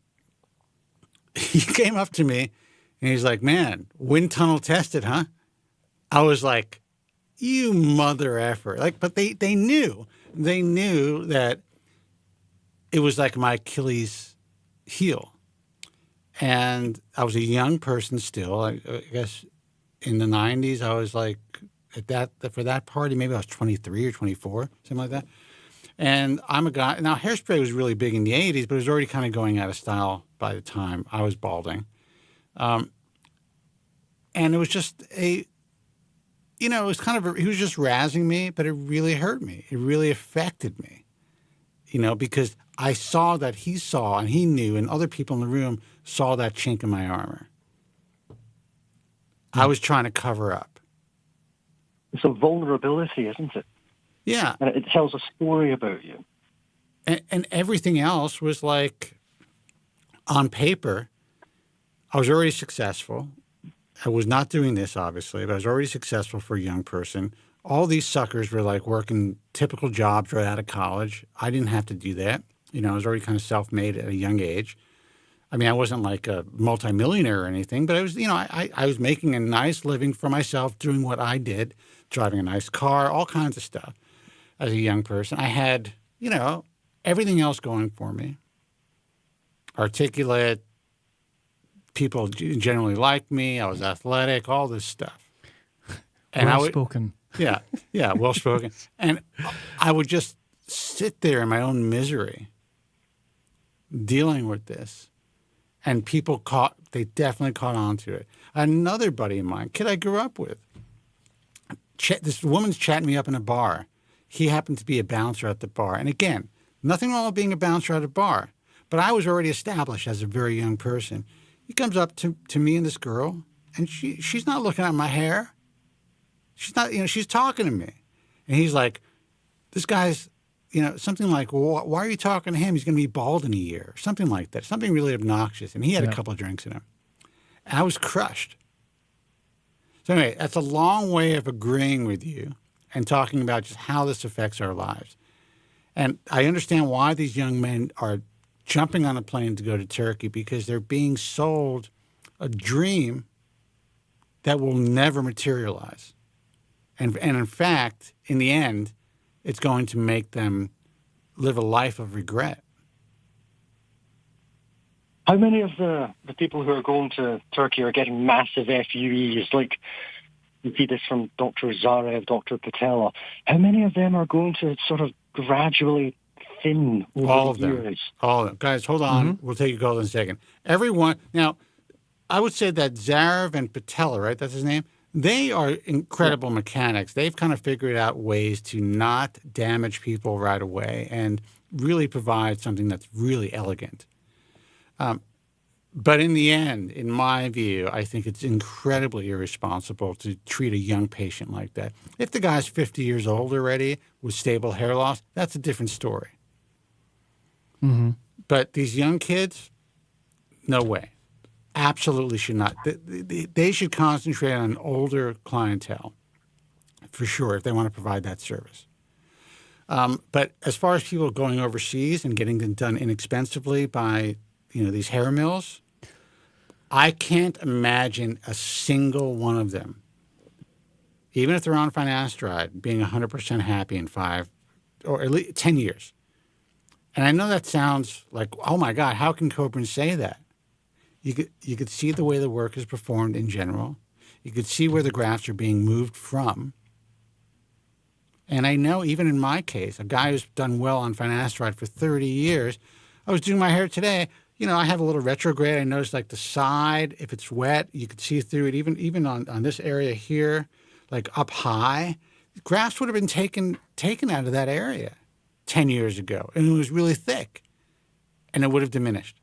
he came up to me, and he's like, man, wind tunnel tested, huh? I was like, you mother effer. Like, but they knew that it was like my Achilles heel. And I was a young person still. I guess in the 90s, I was like, for that party, maybe I was 23 or 24, something like that. And I'm a guy. Now, hairspray was really big in the 80s, but it was already kind of going out of style by the time I was balding. And it was just it was kind of, he was just razzing me, but it really hurt me. It really affected me, because I saw that he saw and he knew, and other people in the room saw that chink in my armor. I was trying to cover up. It's a vulnerability, isn't it? Yeah. And it tells a story about you. And everything else was like, on paper, I was already successful. I was not doing this, obviously, but I was already successful for a young person. All these suckers were like working typical jobs right out of college. I didn't have to do that. I was already kind of self-made at a young age. I mean, I wasn't like a multimillionaire or anything, but I was, I was making a nice living for myself, doing what I did, driving a nice car, all kinds of stuff. As a young person, I had, everything else going for me. Articulate, people generally liked me. I was athletic, all this stuff. And well-spoken. Yeah, well-spoken. And I would just sit there in my own misery dealing with this. And people they definitely caught on to it. Another buddy of mine, kid I grew up with, this woman's chatting me up in a bar. He happened to be a bouncer at the bar. And again, nothing wrong with being a bouncer at a bar, but I was already established as a very young person. He comes up to me and this girl, and she's not looking at my hair. She's not, she's talking to me. And he's like, this guy's, something like, well, why are you talking to him? He's going to be bald in a year. Something like that. Something really obnoxious. And he had a couple of drinks in him. And I was crushed. So anyway, that's a long way of agreeing with you and talking about just how this affects our lives. And I understand why these young men are jumping on a plane to go to Turkey, because they're being sold a dream that will never materialize. And in fact, in the end, it's going to make them live a life of regret. How many of the people who are going to Turkey are getting massive FUEs? Like, you see this from Dr. Zarev, Dr. Patella. How many of them are going to sort of gradually thin over the years? All of them. Guys, hold on. We'll take your call in a second. Everyone. Now, I would say that Zarev and Patella, right? That's his name? They are incredible mechanics. They've kind of figured out ways to not damage people right away and really provide something that's really elegant. But in the end, in my view, I think it's incredibly irresponsible to treat a young patient like that. If the guy's 50 years old already with stable hair loss, that's a different story. Mm-hmm. But these young kids, no way. Absolutely should not. They should concentrate on an older clientele, for sure, if they want to provide that service. But as far as people going overseas and getting them done inexpensively by, these hair mills, I can't imagine a single one of them, even if they're on finasteride, being 100% happy in 5 or at least 10 years. And I know that sounds like, oh my God, how can Kobren say that? You could see the way the work is performed in general. You could see where the grafts are being moved from. And I know even in my case, a guy who's done well on finasteride for 30 years, I was doing my hair today. I have a little retrograde. I noticed like the side, if it's wet, you could see through it. Even on this area here, like up high, grafts would have been taken out of that area 10 years ago. And it was really thick. And it would have diminished.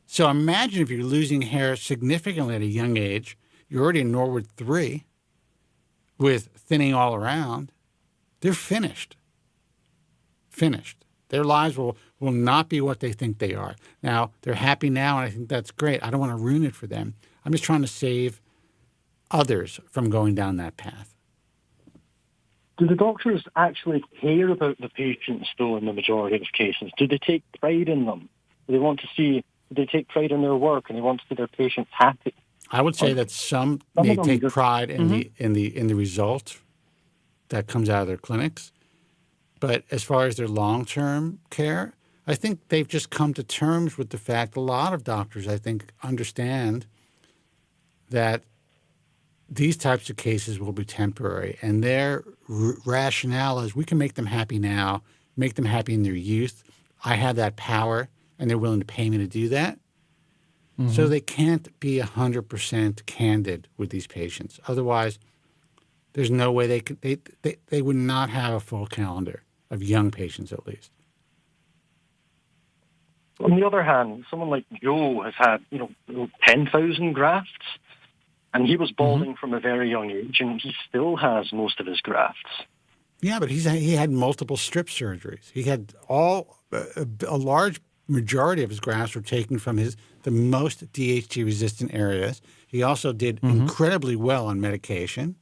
So imagine if you're losing hair significantly at a young age. You're already in Norwood 3 with thinning all around. They're finished. Finished. Their lives will not be what they think they are. Now, they're happy now, and I think that's great. I don't want to ruin it for them. I'm just trying to save others from going down that path. Do the doctors actually care about the patients, though, in the majority of cases? Do they take pride in them? Do they take pride in their work, and they want to see their patients happy? I would say that some may take pride in the result that comes out of their clinics. But as far as their long-term care, I think they've just come to terms with the fact a lot of doctors, I think, understand that these types of cases will be temporary. And their rationale is we can make them happy now, make them happy in their youth. I have that power, and they're willing to pay me to do that. Mm-hmm. So they can't be 100% candid with these patients. Otherwise, there's no way they would not have a full calendar of young patients, at least. On the other hand, someone like Joe has had, 10,000 grafts, and he was balding from a very young age, and he still has most of his grafts. Yeah, but he had multiple strip surgeries. He had a large majority of his grafts were taken from the most DHT-resistant areas. He also did incredibly well on medication.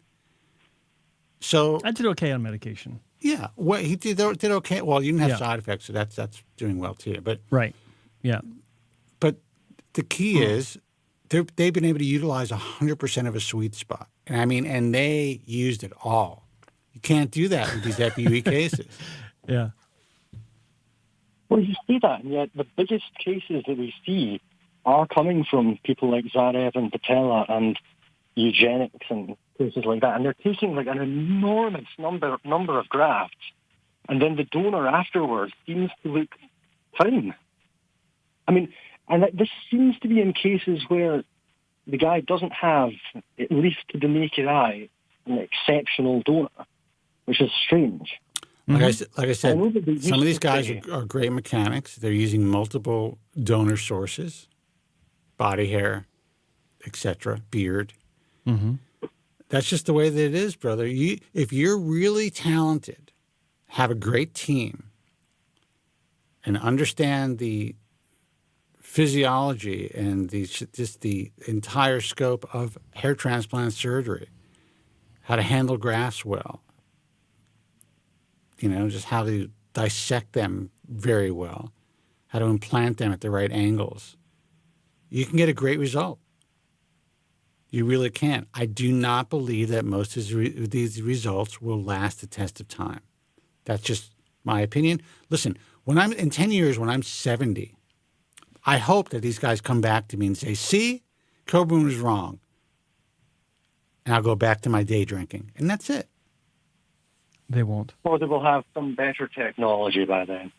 So I did okay on medication. Yeah, well, he did okay. Well, you didn't have side effects, so that's doing well too. But right, yeah. But the key is they've been able to utilize 100% of a sweet spot, and they used it all. You can't do that with these FUE cases. Yeah. Well, you see that, and yet the biggest cases that we see are coming from people like Zarev and Patella and eugenics and cases like that, and they're taking like an enormous number of grafts, and then the donor afterwards seems to look fine. This seems to be in cases where the guy doesn't have, at least to the naked eye, an exceptional donor, which is strange. Like I said, some of these guys are great mechanics. They're using multiple donor sources, body hair, etc., beard. Mm-hmm. That's just the way that it is, brother. If you're really talented, have a great team, and understand the physiology and just the entire scope of hair transplant surgery, how to handle grafts well, just how to dissect them very well, how to implant them at the right angles, you can get a great result. You really can. I do not believe that most of these results will last the test of time. That's just my opinion. Listen, in 10 years, when I'm 70, I hope that these guys come back to me and say, see, Kobren was wrong. And I'll go back to my day drinking. And that's it. They won't. Or they will have some better technology by then.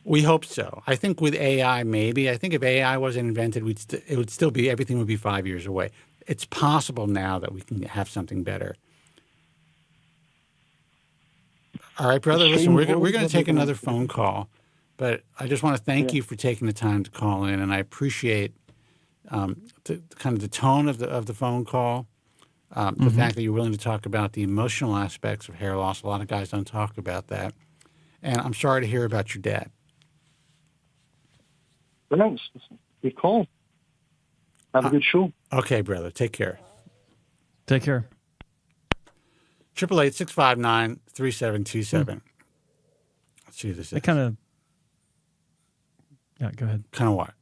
We hope so. I think with AI, maybe. I think if AI wasn't invented, everything would be 5 years away. It's possible now that we can have something better. All right, brother, listen, we're going to take another phone call, but I just want to thank you for taking the time to call in, and I appreciate the tone of the phone call, the fact that you're willing to talk about the emotional aspects of hair loss. A lot of guys don't talk about that. And I'm sorry to hear about your dad. Thanks. Good call. Have a good show. Okay, brother. Take care. Take care. 888-659-3727. Let's see this. It kind of, yeah, go ahead. Kind of what?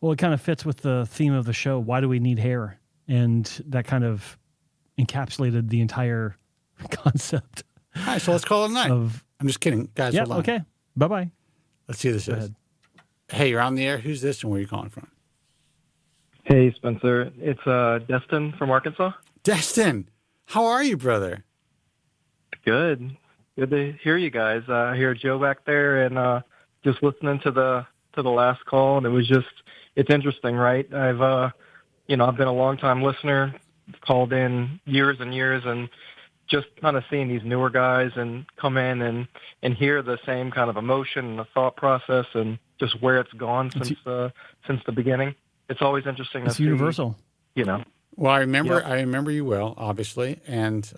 Well, it kind of fits with the theme of the show. Why do we need hair? And that kind of encapsulated the entire concept. All right, so let's call it a night. I'm just kidding. Guys, Yeah, hold on. okay. Bye-bye. Let's see who this Go is. ahead. Hey, you're on the air. Who's this and where are you calling from? Hey, Spencer. It's Destin from Arkansas. Destin, how are you, brother? Good. Good to hear you guys. I hear Joe back there and just listening to the last call, and it's interesting, right? I've been a long time listener, called in years and years, and just kind of seeing these newer guys and come in and hear the same kind of emotion and the thought process and just where it's gone since the beginning. It's always interesting. It's to universal. See, Well, I remember Yeah. I remember you well, obviously, and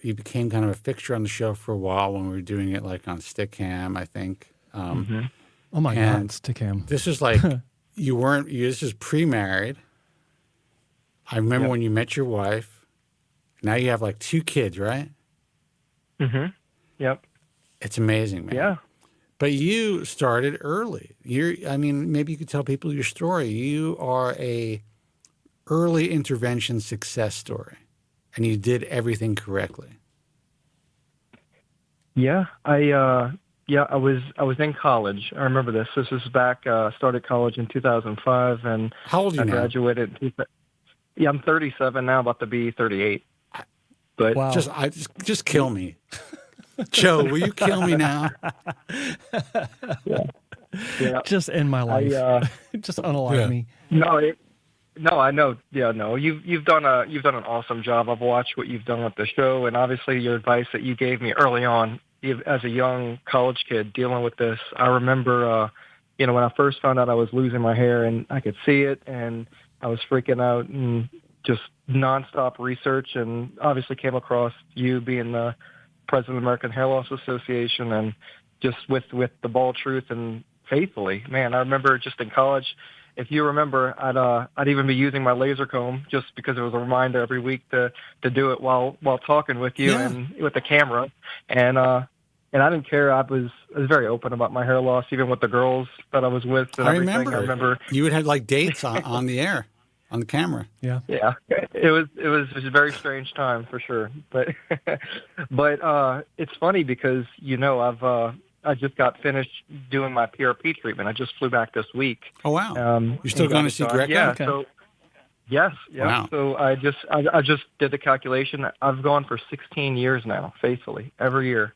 you became kind of a fixture on the show for a while when we were doing it like on Stickam, I think. Oh my And God, Stickam. This is like this is pre-married. I remember Yep. when you met your wife. Now you have like 2 kids, right? Mm-hmm. Yep. It's amazing, man. Yeah. But you started early. Maybe you could tell people your story. You are a early intervention success story, and you did everything correctly. Yeah. I was in college. I remember this. This was back. Started college in 2005, and How old are you I now? graduated. Yeah, I'm 37 now, about to be 38. But Wow. Just kill me. Joe, will you kill me now? yeah. Just end my life. Just unalive Yeah. me. No, I know. Yeah, no. You've done an awesome job. I've watched what you've done with the show, and obviously your advice that you gave me early on, as a young college kid dealing with this. I remember, when I first found out I was losing my hair, and I could see it, and I was freaking out, and just nonstop research, and obviously came across you being the president of the American Hair Loss Association, and just with the bald truth and faithfully. Man, I remember just in college. If you remember, I'd even be using my laser comb just because it was a reminder every week to do it while talking with you and with the camera. And I didn't care. I was very open about my hair loss, even with the girls that I was with and I everything. remember. I remember You would have like dates on the air, on the camera. Yeah. Yeah, it was a very strange time for sure. But it's funny because I just got finished doing my PRP treatment. I just flew back this week. Oh wow! You're still and going got to see it done. Greco? Yeah. Okay. So yes, yeah. Wow. So I just did the calculation. I've gone for 16 years now, faithfully every year.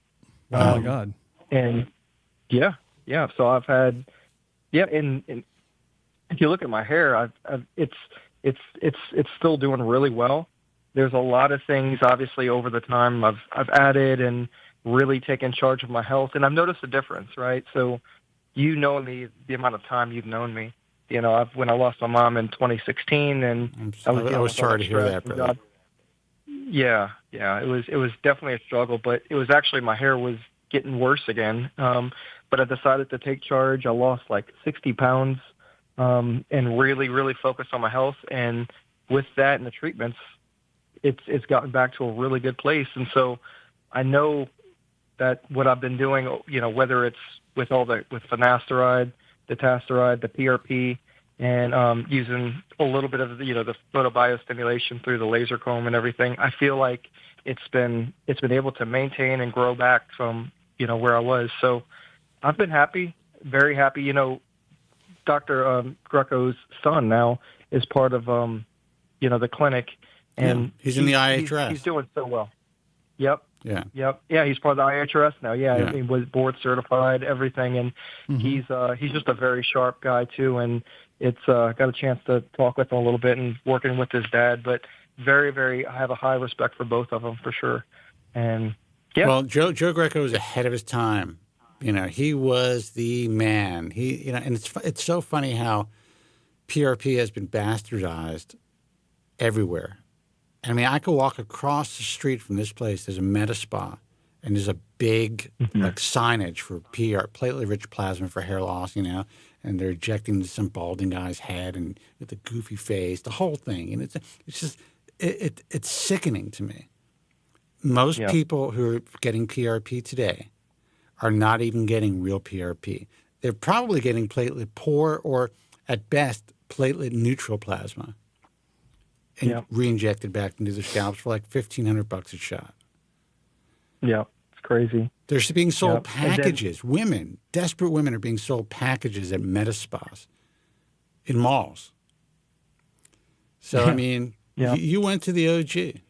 Oh my God. And yeah. So I've had, and if you look at my hair, it's still doing really well. There's a lot of things, obviously, over the time I've added and really taken charge of my health, and I've noticed a difference, right? So, the amount of time you've known me. When I lost my mom in 2016, and I dealing was with all sorry to hear stress that, and brother. Yeah, it was definitely a struggle, but it was actually my hair was getting worse again. But I decided to take charge. I lost like 60 pounds, and really, really focused on my health. And with that and the treatments, it's gotten back to a really good place. And so I know that what I've been doing, whether it's with Finasteride, the PRP, and using a little bit of the photobiostimulation through the laser comb and everything, I feel like it's been able to maintain and grow back from where I was. So I've been happy, very happy. Dr. Greco's son now is part of the clinic, and he's in the IHRS. He's doing so well. Yep. Yeah. Yep. Yeah, he's part of the IHRS now. Yeah. He was board certified, everything, and he's just a very sharp guy too. And it's got a chance to talk with him a little bit and working with his dad, but very, very, I have a high respect for both of them for sure. And yeah. Well, Joe Greco was ahead of his time. He was the man. And it's so funny how PRP has been bastardized everywhere. I mean, I could walk across the street from this place. There's a med spa, and there's a big like signage for platelet-rich plasma for hair loss, and they're injecting some balding guy's head and with a goofy face, the whole thing, and it's just it's sickening to me. Most people who are getting PRP today are not even getting real PRP. They're probably getting platelet poor or, at best, platelet neutral plasma and re-injected back into their scalps for like $1,500 a shot. Yeah, it's crazy. They're being sold Yep. packages. Desperate women are being sold packages at med spas in malls. So, I mean, you went to the OG.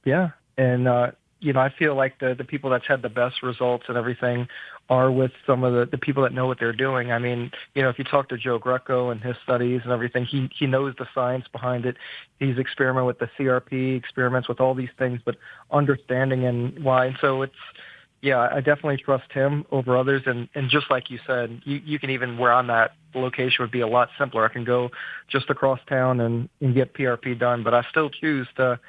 Yeah. And, I feel like the people that's had the best results and everything are with some of the people that know what they're doing. I mean, if you talk to Joe Greco and his studies and everything, he knows the science behind it. He's experimented with the CRP, experiments with all these things, but understanding and why. And so I definitely trust him over others. And just like you said, you can even, where I'm at, the location would be a lot simpler. I can go just across town and get PRP done, but I still choose to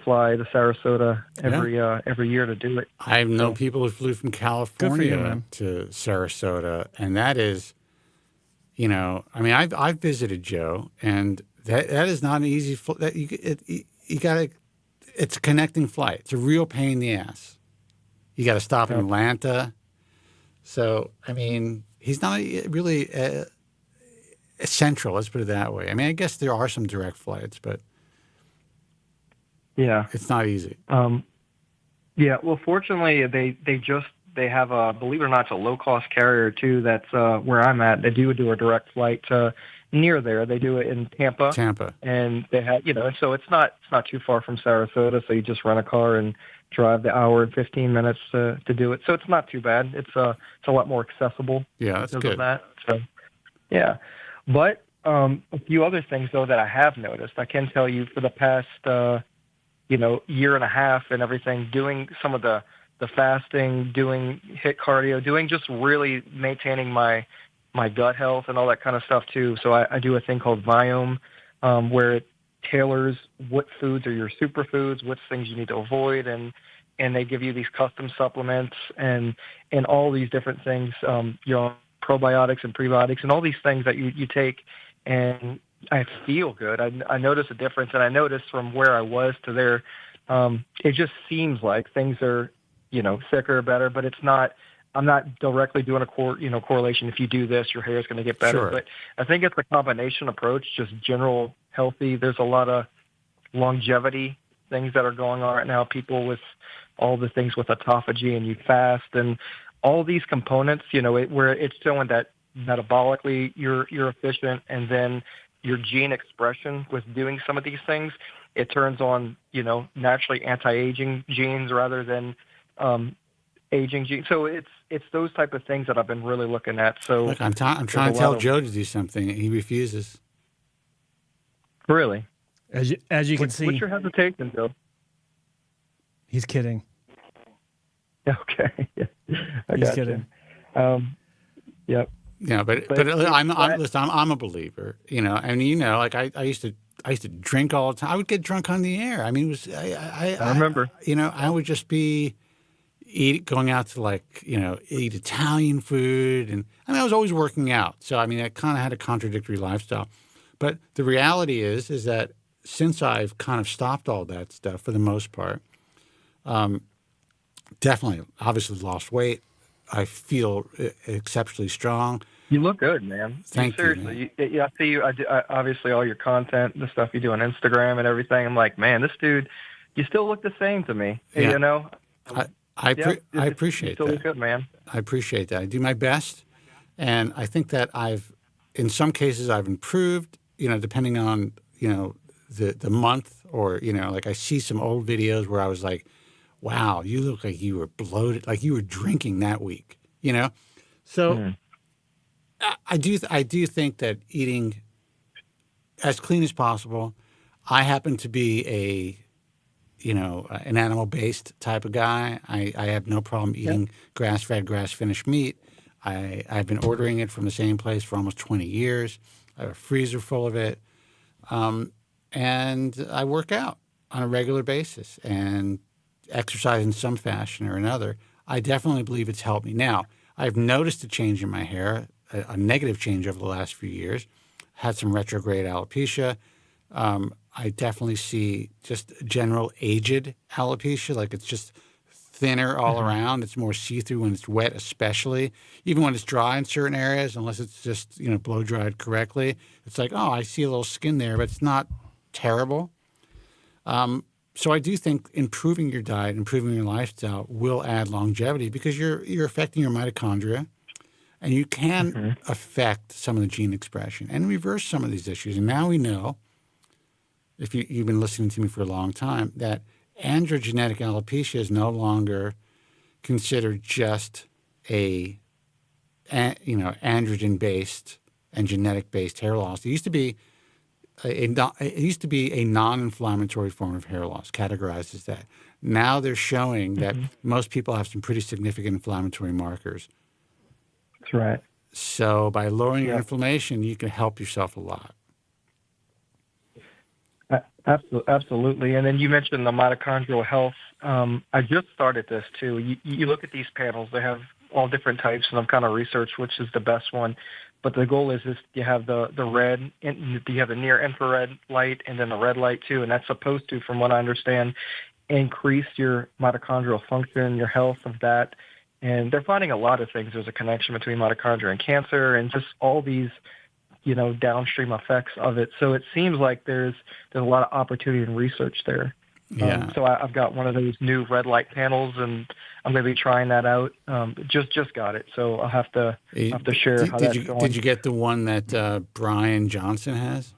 fly to Sarasota every year to do it. I've known people who flew from California to Sarasota, and that is, I've visited Joe, and that is not an easy that you got to. It's a connecting flight. It's a real pain in the ass. You got to stop in Atlanta. So I mean, he's not really central. Let's put it that way. I mean, I guess there are some direct flights, but. Yeah, it's not easy. Well, fortunately, they have a, believe it or not, it's a low cost carrier too. That's where I'm at. They do a direct flight to near there. They do it in Tampa, and they have so it's not too far from Sarasota. So you just rent a car and drive the hour and 15 minutes to do it. So it's not too bad. It's a lot more accessible. Yeah, that's good. Of that. So yeah, but a few other things though that I have noticed. I can tell you for the past. Year and a half and everything, doing some of the fasting, doing HIIT cardio, doing just really maintaining my gut health and all that kind of stuff too. So I do a thing called Viome, where it tailors what foods are your superfoods, what things you need to avoid, and they give you these custom supplements and all these different things, probiotics and prebiotics and all these things that you take, and I feel good. I notice a difference, and I noticed from where I was to there, it just seems like things are, thicker, better, but it's not. I'm not directly doing a correlation. If you do this, your hair is going to get better. Sure. But I think it's a combination approach, just general healthy. There's a lot of longevity things that are going on right now. People with all the things with autophagy, and you fast, and all these components. Where it's showing that metabolically you're efficient, and then your gene expression with doing some of these things, it turns on, naturally anti-aging genes rather than aging genes. So it's those type of things that I've been really looking at. So look, I'm trying to tell Joe to do something. He refuses. Really? As you can see. What's your hesitation, Joe? He's kidding. Okay. He's kidding. Yep. Yeah, but I'm a believer, like I used to drink all the time. I would get drunk on the air. I mean, I remember. I would just be going out to eat Italian food, and I was always working out. So I mean, I kind of had a contradictory lifestyle. But the reality is that since I've kind of stopped all that stuff for the most part, definitely, obviously lost weight. I feel exceptionally strong. You look good, man. Thank you. Seriously, I see you. I obviously, all your content, the stuff you do on Instagram and everything. I'm like, man, this dude, you still look the same to me. Yeah. I appreciate you still that. look good, man. I appreciate that. I do my best, and I think that in some cases, I've improved. Depending on the month, or like I see some old videos where I was like, wow, you look like you were bloated, like you were drinking that week, So I do think that eating as clean as possible. I happen to be an animal-based type of guy. I have no problem eating grass-fed, grass-finished meat. I've been ordering it from the same place for almost 20 years. I have a freezer full of it. And I work out on a regular basis and exercise in some fashion or another. I definitely believe it's helped me. Now, I've noticed a change in my hair, a negative change over the last few years. Had some retrograde alopecia. I definitely see just general aged alopecia, like it's just thinner all around. It's more see-through when it's wet, especially. Even when it's dry in certain areas, unless it's just, blow-dried correctly. It's like, oh, I see a little skin there, but it's not terrible. So I do think improving your diet, improving your lifestyle will add longevity because you're affecting your mitochondria, and you can affect some of the gene expression and reverse some of these issues. And now we know, if you've been listening to me for a long time, that androgenetic alopecia is no longer considered just a androgen-based and genetic-based hair loss. It used to be a non-inflammatory form of hair loss, categorized as that. Now they're showing that most people have some pretty significant inflammatory markers. That's right. So by lowering your inflammation, you can help yourself a lot. Absolutely. And then you mentioned the mitochondrial health. I just started this too. You look at these panels, they have all different types, and I've kind of researched which is the best one. But the goal is you have the red, and you have the near infrared light, and then the red light too, and that's supposed to, from what I understand, increase your mitochondrial function, your health of that. And they're finding a lot of things. There's a connection between mitochondria and cancer, and just all these, downstream effects of it. So it seems like there's a lot of opportunity and research there. Yeah. So I've got one of those new red light panels, and I'm going to be trying that out. Just got it, so I'll have to share how that's going. Did you get the one that Brian Johnson has?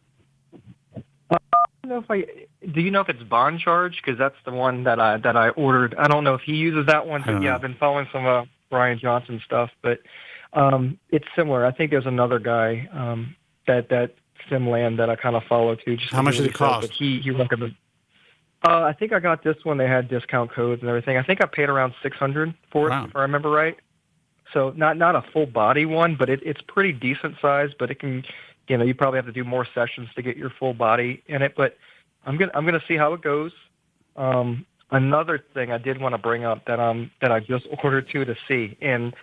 I don't know do you know if it's Bond Charge? Because that's the one that I ordered. I don't know if he uses that one. But yeah, I've been following some Brian Johnson stuff, but it's similar. I think there's another guy that Simland that I kind of follow too. Just how much does it cost? But he recommended. I think I got this one. They had discount codes and everything. I think I paid around $600 for it, if I remember right. So not a full body one, but it's pretty decent size. But it can, you probably have to do more sessions to get your full body in it. But I'm gonna see how it goes. Another thing I did want to bring up that I just ordered to see, and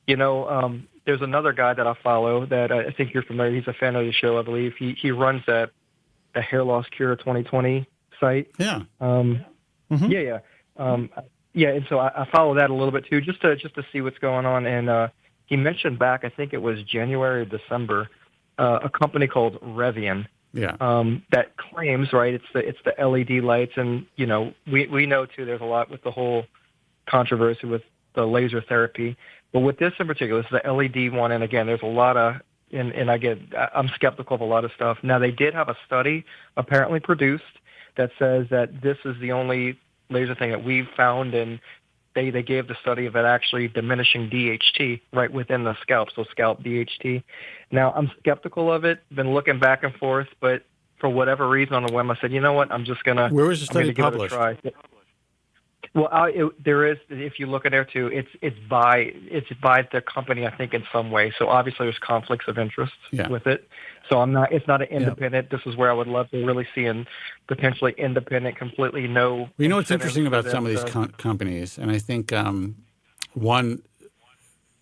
there's another guy that I follow that I think you're familiar. He's a fan of the show, I believe. He runs the Hair Loss Cure 2020 site. Yeah. Yeah. And so I follow that a little bit too, just to see what's going on. And he mentioned back, I think it was January or December, a company called Revian. Yeah. That claims, right? It's the LED lights, and we know too. There's a lot with the whole controversy with the laser therapy, but with this in particular, this is the LED one. And again, there's a lot of, and I'm skeptical of a lot of stuff. Now they did have a study apparently produced that says that this is the only laser thing that we've found, and they gave the study of it actually diminishing DHT right within the scalp, so scalp DHT. Now, I'm skeptical of it, been looking back and forth, but for whatever reason on the whim, I said, you know what, I'm just going to Where was the study published? Give it a try. Well, there is, if you look at there too, it's by the company, I think, in some way. So obviously there's conflicts of interest with it. So it's not an independent. This is where I would love to really see an potentially independent, completely no. Well, you know what's interesting about some of these companies, and I think one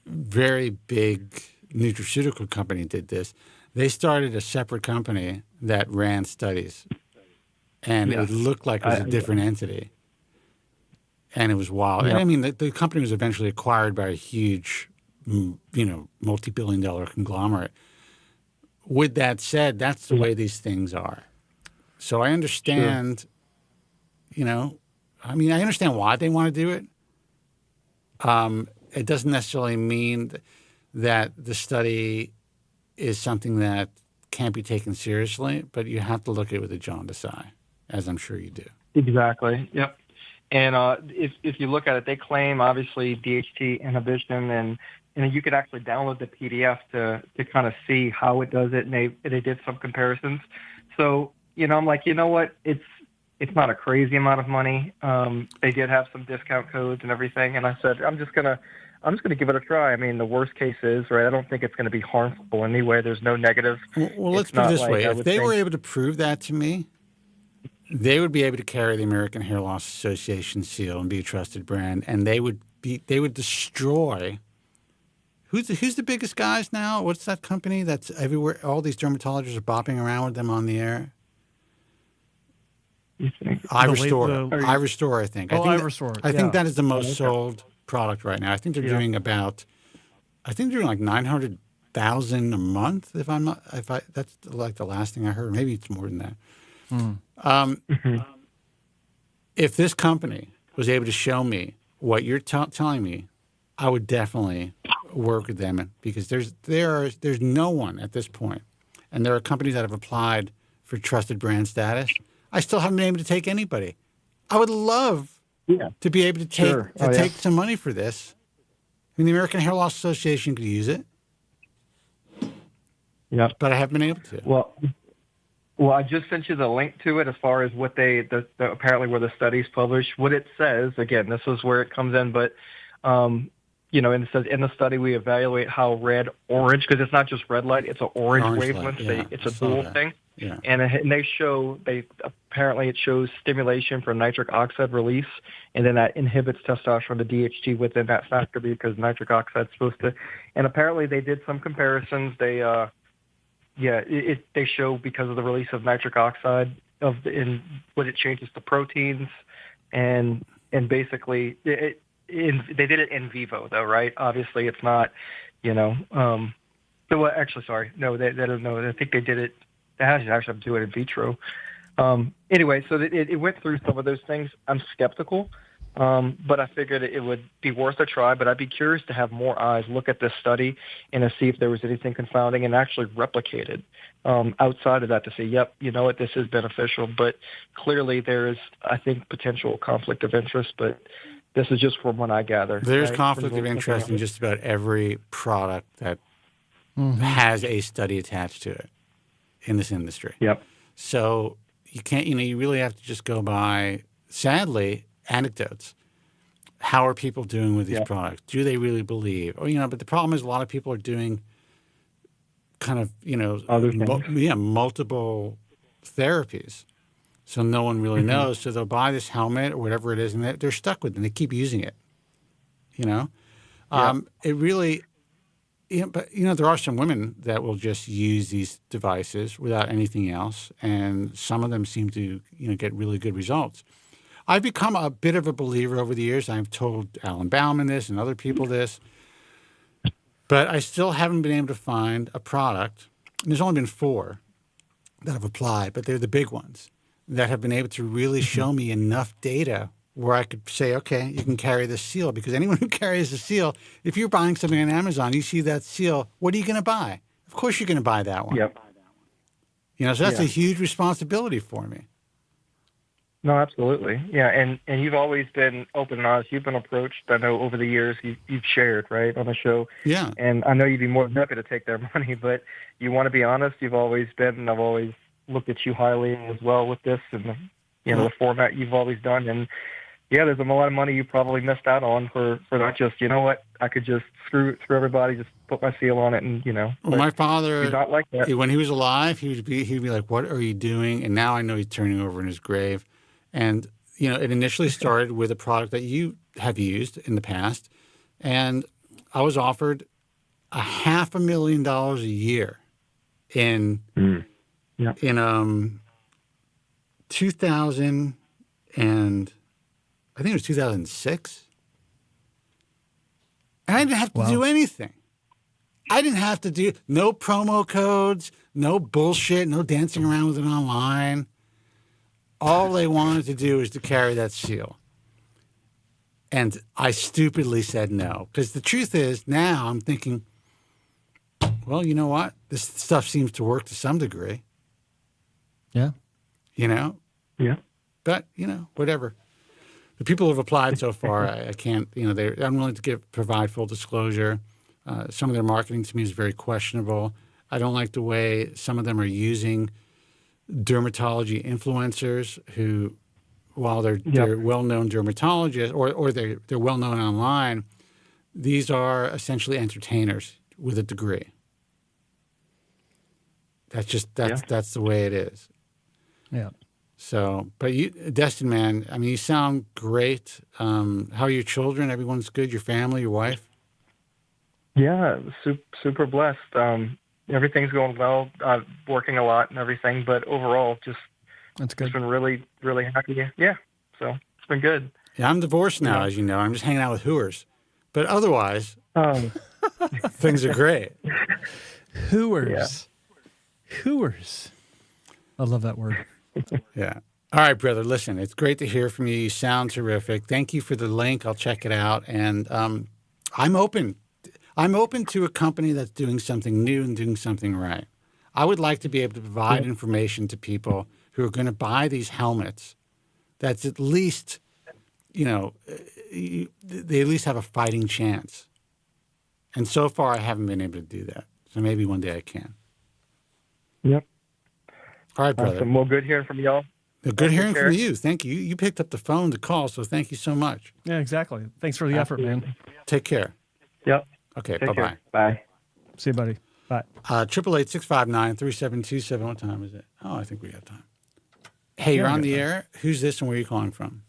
very big nutraceutical company did this. They started a separate company that ran studies, and it looked like it was a different entity. And it was wild. Yeah. And I mean, the company was eventually acquired by a huge, multi-billion-dollar conglomerate. With that said, that's the way these things are. So I understand, I understand why they want to do it. It doesn't necessarily mean that the study is something that can't be taken seriously, but you have to look at it with a jaundiced eye, as I'm sure you do. Exactly. Yep. And if you look at it, they claim obviously DHT inhibition, and you could actually download the PDF to kind of see how it does it, and they did some comparisons. So I'm like, you know what, it's not a crazy amount of money. They did have some discount codes and everything, and I said I'm just gonna give it a try. I mean, the worst case is, right, I don't think it's going to be harmful anyway. There's no negative. Well, let's put it this way: if they were able to prove that to me, they would be able to carry the American Hair Loss Association seal and be a trusted brand, and they would destroy. Who's the biggest guys now? What's that company that's everywhere? All these dermatologists are bopping around with them on the air. You think? iRestore, I think. Oh, I think iRestore. I think Yeah. that is the most sold product right now. I think they're doing like 900,000 a month. That's like the last thing I heard. Maybe it's more than that. If this company was able to show me what you're telling me, I would definitely work with them because there's no one at this point, and there are companies that have applied for trusted brand status. I still haven't been able to take anybody. I would love to be able to take some money for this. I mean, the American Hair Loss Association could use it. Yeah, but I haven't been able to. Well, I just sent you the link to it as far as what apparently where the study's published. What it says, again, this is where it comes in, but, and it says in the study we evaluate how orange, because it's not just red light, it's an orange wavelength. It's a dual thing. Yeah. And apparently it shows stimulation for nitric oxide release, and then that inhibits testosterone, the DHT within that factor because nitric oxide is supposed to, and apparently they did some comparisons. They show because of the release of nitric oxide in what it changes to proteins, and basically they did it in vivo though, right? Obviously, it's not, sorry, no, they don't know. I think they did it. They actually have to do it in vitro. Anyway, so it went through some of those things. I'm skeptical. But I figured it would be worth a try, but I'd be curious to have more eyes look at this study and to see if there was anything confounding and actually replicate it outside of that to say, yep, you know what, this is beneficial. But clearly there is, I think, potential conflict of interest, but this is just from what I gather. There's conflict of interest in just about every product that has a study attached to it in this industry. Yep. So you can't, you really have to just go by, sadly, anecdotes. How are people doing with these products? Do they really believe? But the problem is a lot of people are doing kind of, other things. Multiple therapies. So no one really knows. So they'll buy this helmet or whatever it is, and they're stuck with it, and they keep using it. It really, but there are some women that will just use these devices without anything else, and some of them seem to, get really good results. I've become a bit of a believer over the years. I've told Alan Bauman this and other people this, but I still haven't been able to find a product. And there's only been 4 that have applied, but they're the big ones that have been able to really show me enough data where I could say, okay, you can carry this seal. Because anyone who carries a seal, if you're buying something on Amazon, you see that seal, what are you going to buy? Of course you're going to buy that one. Yep. So that's a huge responsibility for me. No, absolutely. Yeah, and you've always been open and honest. You've been approached, I know, over the years you've shared, right, on the show. Yeah. And I know you'd be more than happy to take their money, but you want to be honest. You've always been, and I've always looked at you highly as well with this and, the format you've always done. And, there's a lot of money you probably missed out on for not just, I could just screw everybody, just put my seal on it and, Well, my father, he's not like that. When he was alive, he'd be like, what are you doing? And now I know he's turning over in his grave. And, it initially started with a product that you have used in the past. And I was offered $500,000 a year in 2000 and I think it was 2006. And I didn't have to do anything. I didn't have to do no promo codes, no bullshit, no dancing around with it online. All they wanted to do was to carry that seal. And I stupidly said no. Because the truth is, now I'm thinking, well, you know what? This stuff seems to work to some degree. Yeah. Yeah. But, whatever. The people who have applied so far, I can't, they're unwilling to provide full disclosure. Some of their marketing to me is very questionable. I don't like the way some of them are using dermatology influencers who, while they're well-known dermatologists or they're well-known online, these are essentially entertainers with a degree. That's the way it is. Yeah. So, but you, Destin, man, I mean, you sound great. How are your children? Everyone's good? Your family, your wife? Yeah, super blessed. Everything's going well. Working a lot and everything, but overall, just That's good. Just been really, really happy. Yeah. So it's been good. Yeah, I'm divorced now, as you know. I'm just hanging out with hooers. But otherwise, Um, things are great. Hooers. Hooers. I love that word. Yeah. All right, brother. Listen, it's great to hear from you. You sound terrific. Thank you for the link. I'll check it out. And I'm open. I'm open to a company that's doing something new and doing something right. I would like to be able to provide information to people who are going to buy these helmets that's at least, they at least have a fighting chance. And so far, I haven't been able to do that. So maybe one day I can. Yep. All right, brother. Awesome. Well, good hearing from y'all. Good hearing from you. Thank you. You picked up the phone to call, so thank you so much. Yeah, exactly. Thanks for the effort, man. Take care. Yep. Okay, Take bye-bye. care. Bye. See you, buddy. Bye. 888-659-3727. What time is it? Oh, I think we have time. Hey, you're on the air. Who's this and where are you calling from?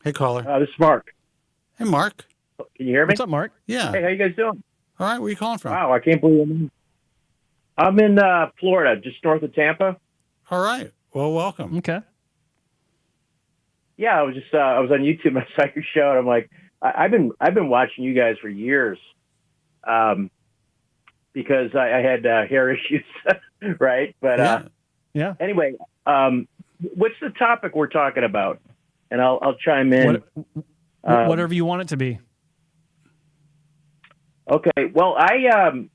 Hey, caller. This is Mark. Hey, Mark. Can you hear me? What's up, Mark? Yeah. Hey, how you guys doing? All right, where are you calling from? Wow, I can't believe I'm in Florida, just north of Tampa. All right. Well, welcome. Okay. Yeah, I was just I was on YouTube and I saw your show, and I'm like, I've been watching you guys for years, because I had hair issues, right? But yeah. Anyway, what's the topic we're talking about? And I'll chime in. Whatever you want it to be. Okay. Well, I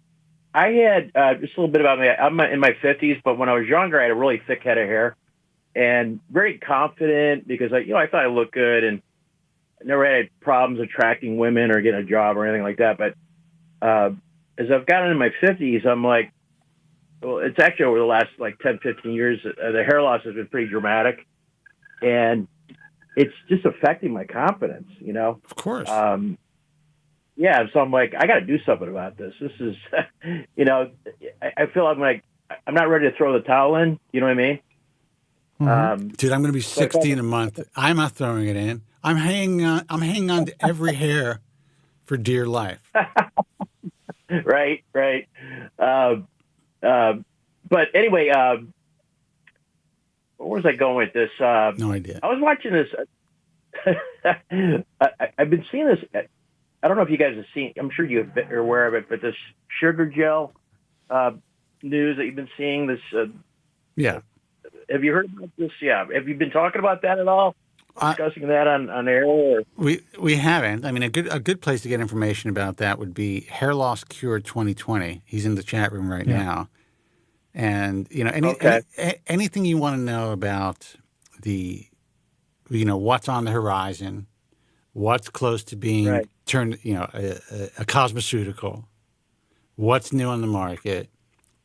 had just a little bit about me. I'm in my 50s, but when I was younger, I had a really thick head of hair and very confident because I thought I looked good and I never had problems attracting women or getting a job or anything like that. But as I've gotten in my 50s, I'm like, well, it's actually over the last like 10, 15 years, the hair loss has been pretty dramatic, and it's just affecting my confidence, Of course. Yeah, so I'm like, I got to do something about this. This is, I feel I'm not ready to throw the towel in. You know what I mean? Mm-hmm. Dude, I'm going to be 60 in a month. I'm not throwing it in. I'm hanging on to every hair for dear life. Right. But anyway, where was I going with this? No idea. I was watching this. I've been seeing this. I don't know if you guys have seen. I'm sure you are aware of it, but this sugar gel news that you've been seeing. This. Yeah. Have you heard about this? Yeah. Have you been talking about that at all? Discussing that on air? Or? We haven't. I mean, a good place to get information about that would be Hair Loss Cure 2020. He's in the chat room right now, and anything you want to know about the, what's on the horizon, what's close to being turned, a cosmeceutical, what's new on the market.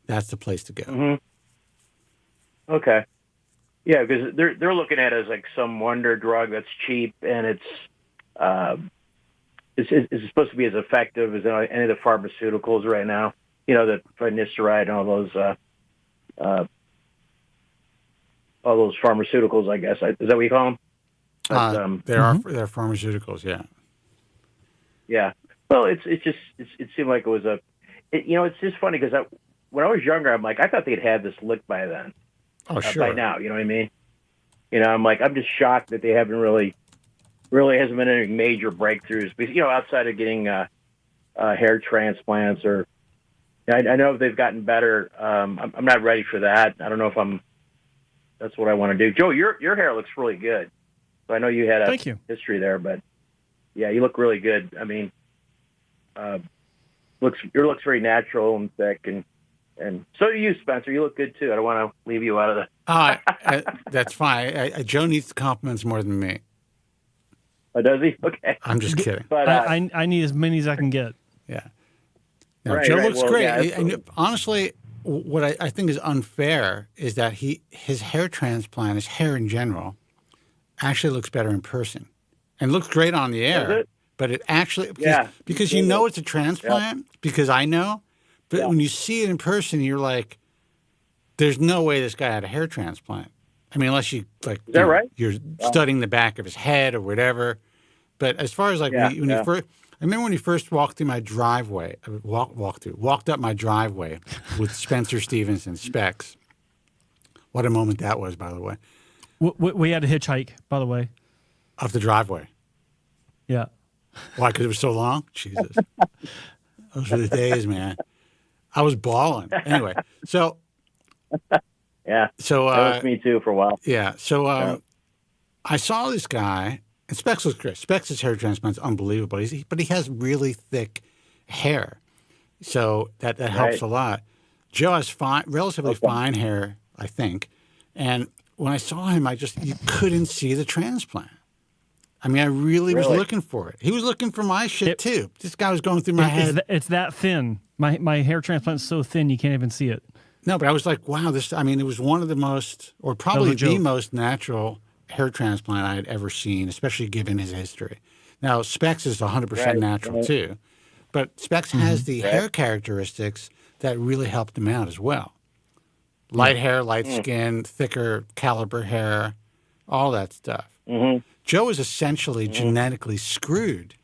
That's the place to go. Mm-hmm. Okay. Yeah, because they're looking at it as like some wonder drug that's cheap and it's supposed to be as effective as any of the pharmaceuticals right now. The Finasteride and all those pharmaceuticals. I guess is that what you call them? But, they're pharmaceuticals. Yeah. Yeah. Well, it seemed like it was it's just funny because when I was younger, I'm like, I thought they'd had this licked by then. Oh, sure. By now, you know what I mean? I'm like, I'm just shocked that they haven't really hasn't been any major breakthroughs. Because, outside of getting hair transplants or, I know they've gotten better. I'm not ready for that. I don't know if that's what I want to do. Joe, your hair looks really good. So I know you had a history there, but yeah, you look really good. I mean, your looks very natural and thick and so do you, Spencer. You look good, too. I don't want to leave you out of the... That's fine. Joe needs the compliments more than me. Oh, does he? Okay. I'm just kidding. But I need as many as I can get. Yeah. No, Joe looks great. And honestly, what I think is unfair is that his hair transplant, his hair in general, actually looks better in person. And looks great on the air. But it actually... Because it's a transplant, because I know... But when you see it in person, you're like, there's no way this guy had a hair transplant. I mean, unless you, like, is that right? You're studying the back of his head or whatever. But as far as, like, I remember when you first walked through my driveway, walked up my driveway with Spencer Stevenson, Specs. What a moment that was, by the way. We had to hitchhike, by the way. Up the driveway. Yeah. Why? Because it was so long? Jesus. Those were the days, man. I was bawling. Anyway, so. Yeah. So that was me too for a while. Yeah. So I saw this guy, and Specs was great. Specs' hair transplant's unbelievable, but he has really thick hair. So that helps a lot. Joe has relatively fine hair, I think. And when I saw him, you couldn't see the transplant. I mean, I really was looking for it. He was looking for my shit too. This guy was going through my head. It's that thin. My hair transplant's so thin you can't even see it. No, but I was like, wow, it was one of the most, or probably the most natural hair transplant I had ever seen, especially given his history. Now, Specs is 100% natural too, but Specs has the hair characteristics that really helped him out as well. Light hair, light skin, thicker caliber hair, all that stuff. Mm-hmm. Joe is essentially genetically screwed,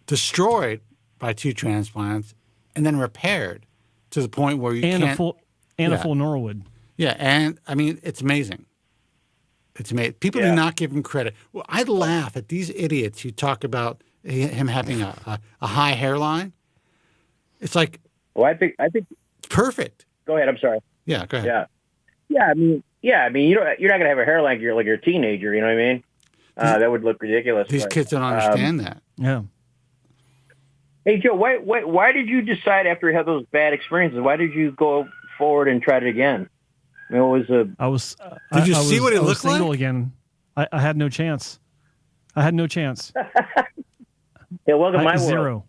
destroyed by 2 transplants, and then repaired to the point where you can't... A full Norwood. Yeah, and I mean, it's amazing. It's amazing. People do not give him credit. Well, I laugh at these idiots who talk about him having a high hairline. It's like... Well, I think it's perfect. Go ahead. I'm sorry. Yeah, go ahead. Yeah. I mean, you're not going to have a hairline like you're a teenager. You know what I mean? That would look ridiculous. These kids don't understand that. Yeah. Hey, Joe, why did you decide after you had those bad experiences? Why did you go forward and try it again? I mean, what was Did you see what it looked like? Single again. I had no chance. Yeah, welcome to my zero.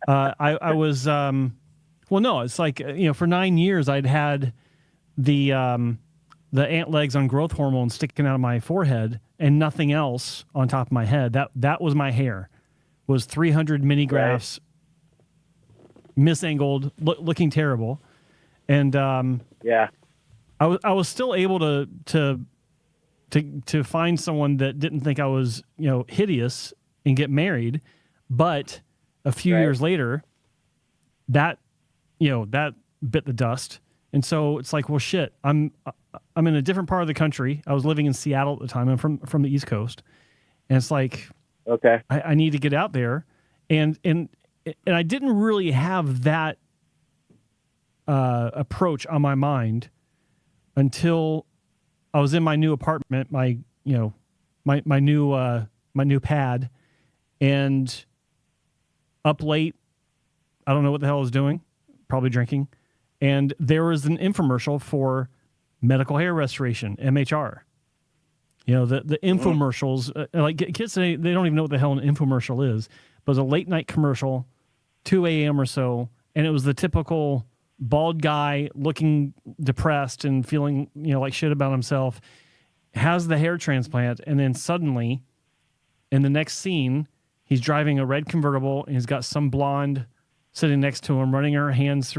I was well, no, it's like for 9 years I'd had the ant legs on growth hormone sticking out of my forehead and nothing else on top of my head. That was my hair. Was 300 mini grafts, misangled, looking terrible, and I was still able to find someone that didn't think I was hideous and get married, but a few years later, that bit the dust, and so it's like, well, shit, I'm in a different part of the country. I was living in Seattle at the time. I'm from the East Coast, and it's like, okay, I need to get out there, and I didn't really have that approach on my mind until I was in my new apartment, my new pad, and up late, I don't know what the hell I was doing, probably drinking, and there was an infomercial for medical hair restoration, MHR. The infomercials, like kids today, they don't even know what the hell an infomercial is, but it was a late night commercial, 2 a.m. or so, and it was the typical bald guy looking depressed and feeling, like shit about himself, has the hair transplant, and then suddenly, in the next scene, he's driving a red convertible, and he's got some blonde sitting next to him, running her hands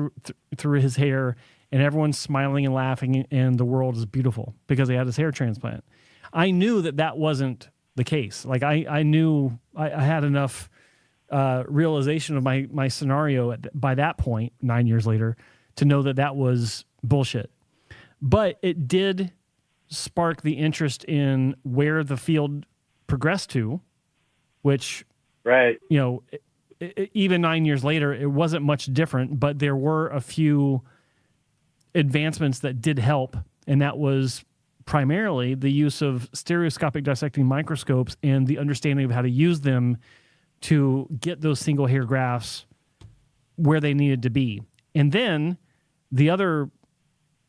through his hair, and everyone's smiling and laughing, and the world is beautiful because he had his hair transplant. I knew that wasn't the case. Like I knew I had enough realization of my scenario by that point, 9 years later, to know that was bullshit. But it did spark the interest in where the field progressed to, which, even 9 years later, it wasn't much different, but there were a few advancements that did help, and that was primarily the use of stereoscopic dissecting microscopes and the understanding of how to use them to get those single hair grafts where they needed to be. And then the other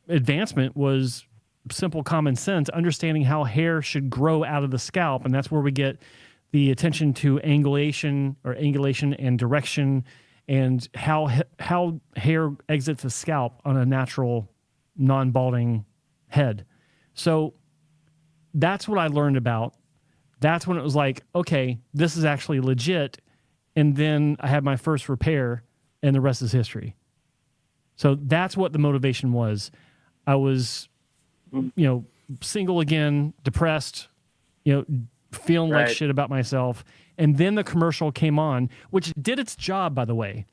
advancement was simple common sense, understanding how hair should grow out of the scalp, and that's where we get the attention to angulation and direction, and how hair exits the scalp on a natural, non-balding head. So that's what I learned about. That's when it was like, okay, this is actually legit. And then I had my first repair, and the rest is history. So that's what the motivation was. I was, single again, depressed, feeling like shit about myself. And then the commercial came on, which did its job, by the way.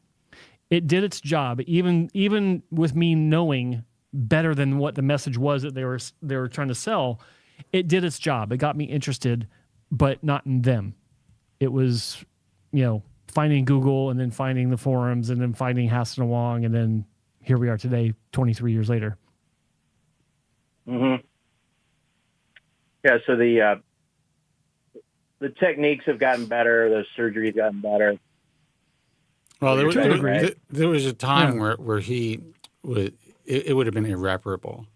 It did its job, even with me knowing better than what the message was that they were trying to sell, it did its job. It got me interested, but not in them. It was, finding Google and then finding the forums and then finding Hassan and Wong, and then here we are today, 23 years later. Mm-hmm. Yeah, so the techniques have gotten better. The surgery's gotten better. Well, there was a time where he would it would have been irreparable.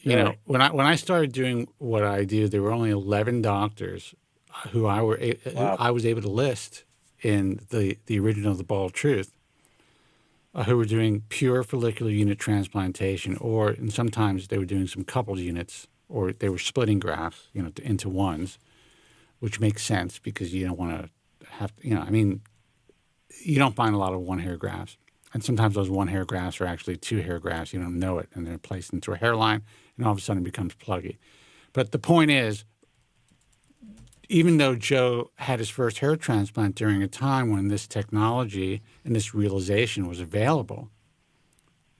When I started doing what I do, there were only 11 doctors who I was able to list in the original The Bald Truth, who were doing pure follicular unit transplantation, and sometimes they were doing some coupled units, or they were splitting grafts, into ones, which makes sense because you don't want to have, you don't find a lot of one hair grafts. And sometimes those one hair grafts are actually two hair grafts. You don't know it, and they're placed into a hairline, and all of a sudden it becomes pluggy. But the point is, even though Joe had his first hair transplant during a time when this technology and this realization was available,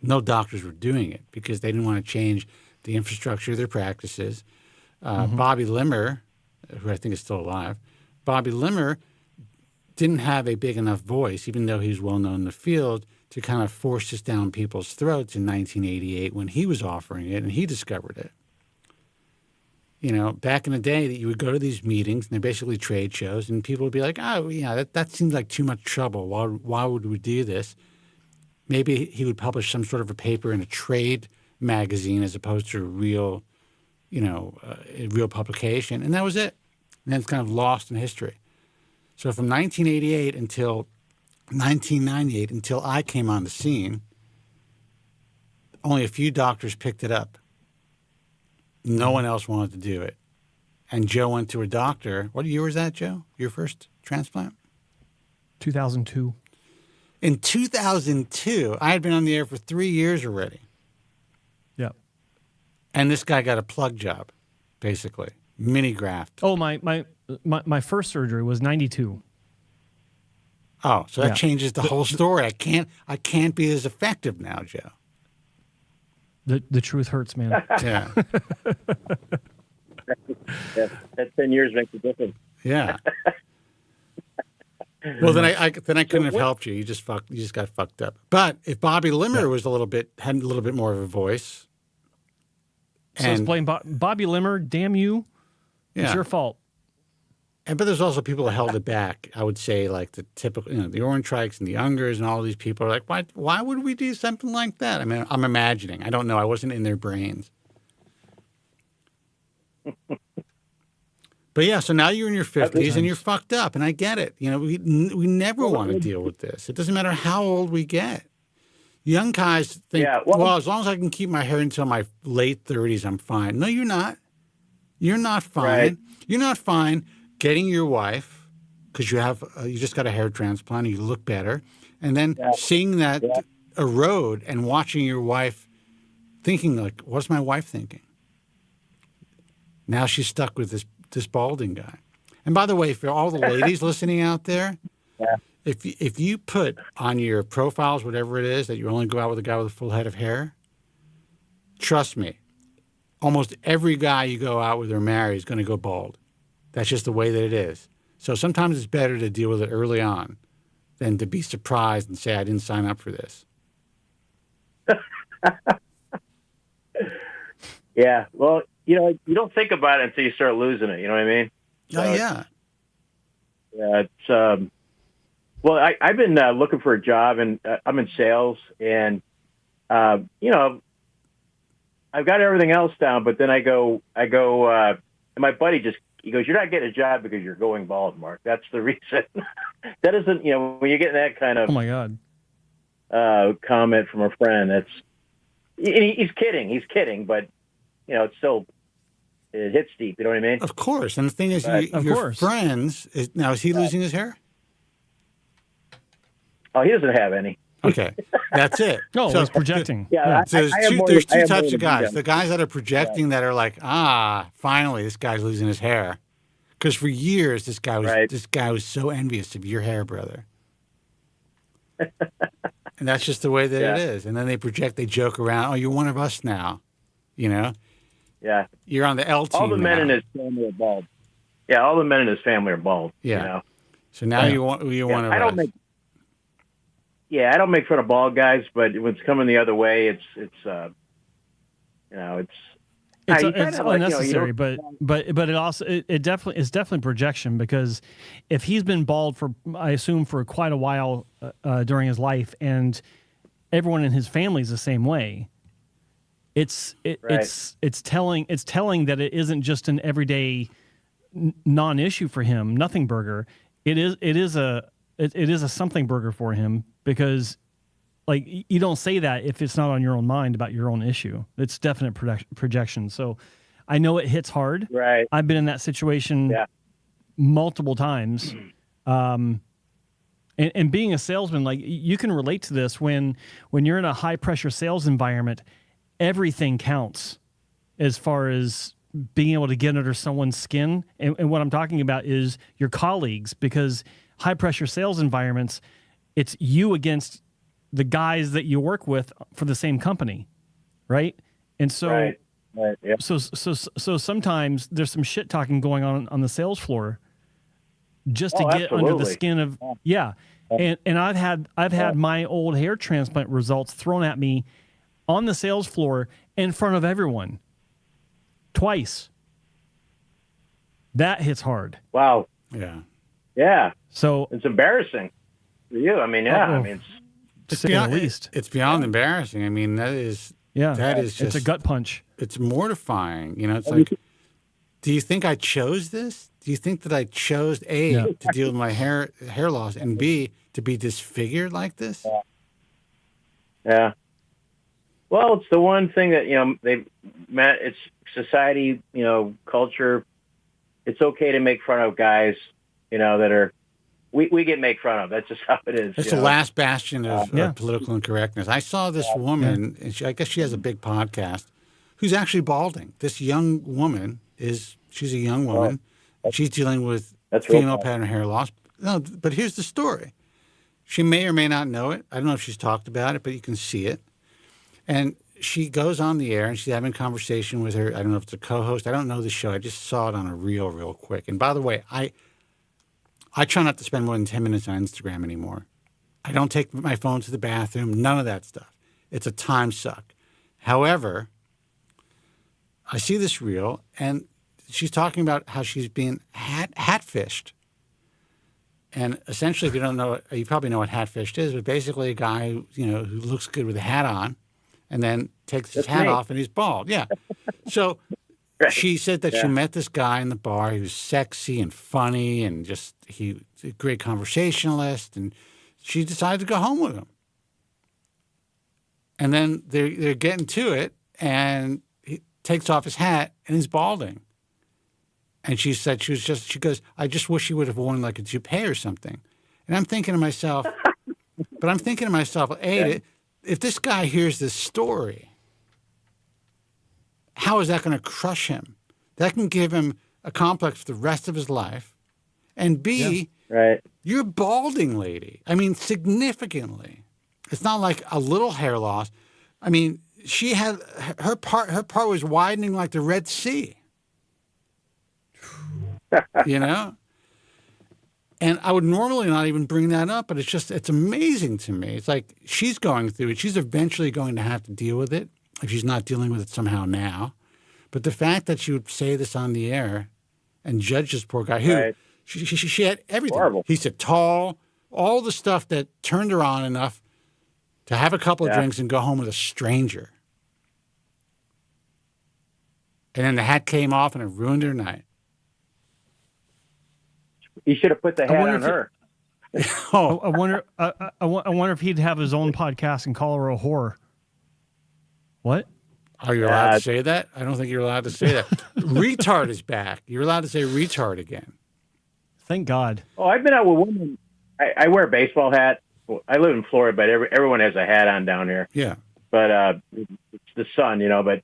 no doctors were doing it because they didn't want to change the infrastructure of their practices. Bobby Limmer, who I think is still alive, Bobby Limmer didn't have a big enough voice, even though he was well known in the field, to kind of force this down people's throats in 1988 when he was offering it and he discovered it. Back in the day that you would go to these meetings and they're basically trade shows and people would be like, oh, yeah, that seems like too much trouble. Why would we do this? Maybe he would publish some sort of a paper in a trade magazine as opposed to a real publication. And that was it. And then it's kind of lost in history. So from 1988 until 1998, until I came on the scene, only a few doctors picked it up. No one else wanted to do it. And Joe went to a doctor. What year was that, Joe? Your first transplant? 2002. In 2002, I had been on the air for 3 years already. Yep. And this guy got a plug job, basically. Mini graft. Oh, my first surgery was 92. Oh, so that changes the whole story. I can't be as effective now, Joe. The truth hurts, man. Yeah. That 10 years makes a difference. Yeah. Well, then I couldn't have helped you. You just got fucked up. But if Bobby Limmer had a little bit more of a voice, so it's blame Bobby Limmer. Damn you! It's your fault. But there's also people who held it back. I would say, like the typical, the Orange Trikes and the Youngers and all these people are like, why would we do something like that? I mean, I'm imagining. I don't know. I wasn't in their brains. But yeah, so now you're in your 50s and you're fucked up, and I get it. We never want to deal with this. It doesn't matter how old we get. Young guys think, well, as long as I can keep my hair until my late 30s, I'm fine. No, you're not. You're not fine. Right. You're not fine getting your wife, because you just got a hair transplant and you look better, and then seeing that erode and watching your wife thinking like, what's my wife thinking? Now she's stuck with this balding guy. And by the way, for all the ladies listening out there, if you put on your profiles, whatever it is, that you only go out with a guy with a full head of hair, trust me, almost every guy you go out with or marry is going to go bald. That's just the way that it is. So sometimes it's better to deal with it early on than to be surprised and say, I didn't sign up for this. Yeah. Well, you don't think about it until you start losing it. You know what I mean? So, yeah. Yeah. It's, I've been looking for a job, and I'm in sales, and, I've got everything else down, but then I go, and my buddy he goes, you're not getting a job because you're going bald, Mark. That's the reason. That isn't, when you get that kind of, oh my God, comment from a friend, he's kidding, but it's still, it hits deep. You know what I mean? Of course. And the thing is, your friends, now is he losing his hair? Oh, he doesn't have any. Okay, that's it. No, he's projecting. Yeah, so there's two types of guys. The guys that are projecting that are like, finally, this guy's losing his hair. Because for years, this guy was so envious of your hair, brother. And that's just the way that Yeah. it is. And then they project, they joke around. Oh, you're one of us now. You know, Yeah. you're on the L team. All the men now. in his family are bald. Yeah, all the men in his family are bald. Yeah. You know? So now you're one of I don't us. I don't make fun of bald guys, but when it's coming the other way, it's you know, It's you kinda like, you know, you unnecessary, don't- but it also it definitely is definitely projection, because if he's been bald for, I assume, for quite a while during his life, and everyone in his family is the same way, it's telling that it isn't just an everyday non-issue for him, nothing burger. It is a something burger for him, because like you don't say that if it's not on your own mind about your own issue. It's definite projection. So I know it hits hard. Right. I've been in that situation multiple times. And being a salesman, like you can relate to this when you're in a high pressure sales environment, everything counts as far as being able to get under someone's skin. And what I'm talking about is your colleagues, because high pressure sales environments, it's you against the guys that you work with for the same company. Right. And so, Right. Yep. so sometimes there's some shit talking going on the sales floor just to Oh, get under the absolutely. skin of, And I've had my old hair transplant results thrown at me on the sales floor in front of everyone twice. That hits hard. Wow. Yeah. Yeah. So It's embarrassing for you. I mean, yeah. Uh-oh. I mean, to say the least, It's beyond embarrassing. I mean, that is just, it's a gut punch. it's mortifying. You know, it's like, do you think I chose this? Do you think that I chose A, to deal with my hair loss, and B, to be disfigured like this? yeah. Well, it's the one thing that, you know, it's society, you know, culture. It's okay to make fun of guys, you know, that are, we get made fun of. That's just how it is. It's you the know? last bastion of political incorrectness. I saw this woman, and I guess she has a big podcast, who's actually balding. This young woman she's a young woman. She's dealing with That's real female bad. pattern hair loss. No, but here's the story. She may or may not know it. I don't know if she's talked about it, but you can see it. And she goes on the air, and she's having a conversation with her. I don't know if it's a co-host. I don't know the show. I just saw it on a reel real quick. And by the way, I try not to spend more than 10 minutes on Instagram anymore. I don't take my phone to the bathroom, none of that stuff. It's a time suck. However, I see this reel, and she's talking about how she's being hatfished. And essentially, if you don't know, you probably know what hatfished is, but basically a guy who looks good with a hat on and then takes his hat off and he's bald. Yeah. So she said that she met this guy in the bar. He was sexy and funny and just he's a great conversationalist. And she decided to go home with him. And then they're getting to it, and he takes off his hat and he's balding. And she said she goes, I just wish he would have worn like a toupee or something. And I'm thinking to myself, hey, if this guy hears this story, how is that going to crush him? That can give him a complex for the rest of his life. And B, you're balding, lady. I mean, significantly. It's not like a little hair loss. I mean, she had her part was widening like the Red Sea. You know? And I would normally not even bring that up, but it's amazing to me. It's like she's going through it. She's eventually going to have to deal with it if she's not dealing with it somehow now. But the fact that she would say this on the air and judge this poor guy, who she had everything. Horrible. He's tall, all the stuff that turned her on enough to have a couple of drinks and go home with a stranger. And then the hat came off and it ruined her night. You should have put the hat on her. I wonder if he'd have his own podcast and call her a whore. What? Are you allowed to say that? I don't think you're allowed to say that. Retard is back. You're allowed to say retard again. Thank God. Oh, I've been out with women. I wear a baseball hat. I live in Florida, but everyone has a hat on down here. Yeah. But it's the sun, you know. But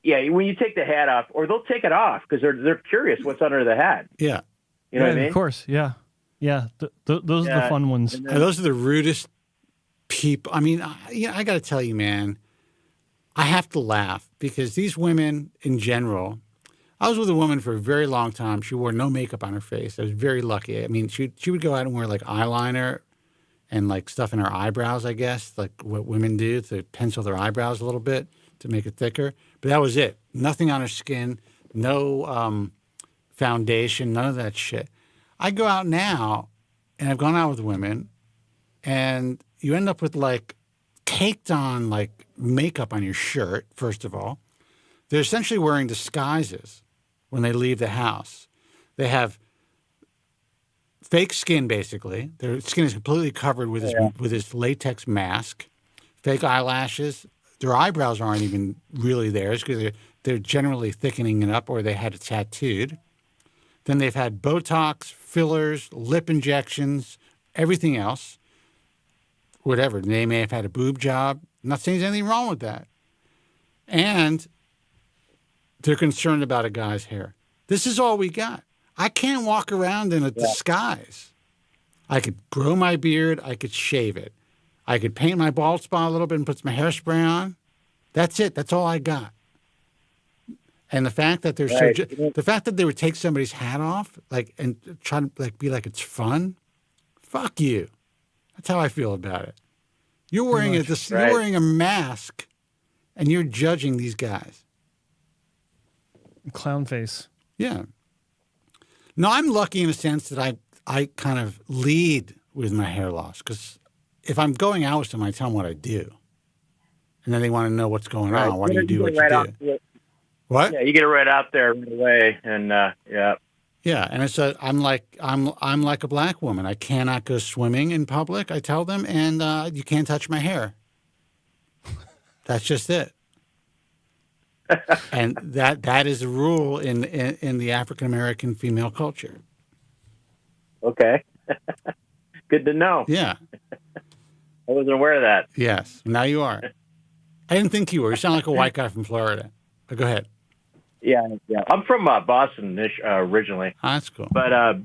yeah, when you take the hat off, or they'll take it off because they're curious what's under the hat. Yeah. You know what I mean? Of course. Yeah. Yeah. Those are the fun ones. And those are the rudest people. I mean, I got to tell you, man, I have to laugh because these women in general. I was with a woman for a very long time. She wore no makeup on her face. I was very lucky. I mean, she would go out and wear like eyeliner and like stuff in her eyebrows, I guess, like what women do to pencil their eyebrows a little bit to make it thicker. But that was it. Nothing on her skin, no foundation, none of that shit. I go out now, and I've gone out with women, and you end up with like caked on like makeup on your shirt, first of all. They're essentially wearing disguises when they leave the house. They have fake skin, basically. Their skin is completely covered with this latex mask, fake eyelashes. Their eyebrows aren't even really theirs because they're generally thickening it up or they had it tattooed. Then they've had Botox, fillers, lip injections, everything else, whatever. They may have had a boob job. I'm not saying there's anything wrong with that. And they're concerned about a guy's hair. This is all we got. I can't walk around in a disguise. I could grow my beard. I could shave it. I could paint my bald spot a little bit and put some hairspray on. That's it. That's all I got. And the fact that they're the fact that they would take somebody's hat off, like, and try to like be like it's fun. Fuck you. That's how I feel about it. You're wearing you're wearing a mask, and you're judging these guys. Clown face. Yeah. No, I'm lucky in a sense that I kind of lead with my hair loss because if I'm going out with someone, I tell them what I do, and then they want to know what's going on. Why do you do what you do? What? Yeah, you get it right out there right away, and yeah. Yeah, and it's I'm like a black woman. I cannot go swimming in public. I tell them, and you can't touch my hair. That's just it. And that is a rule in the African American female culture. Okay, good to know. Yeah, I wasn't aware of that. Yes, now you are. I didn't think you were. You sound like a white guy from Florida. But go ahead. Yeah. I'm from Boston originally. Oh, that's cool. But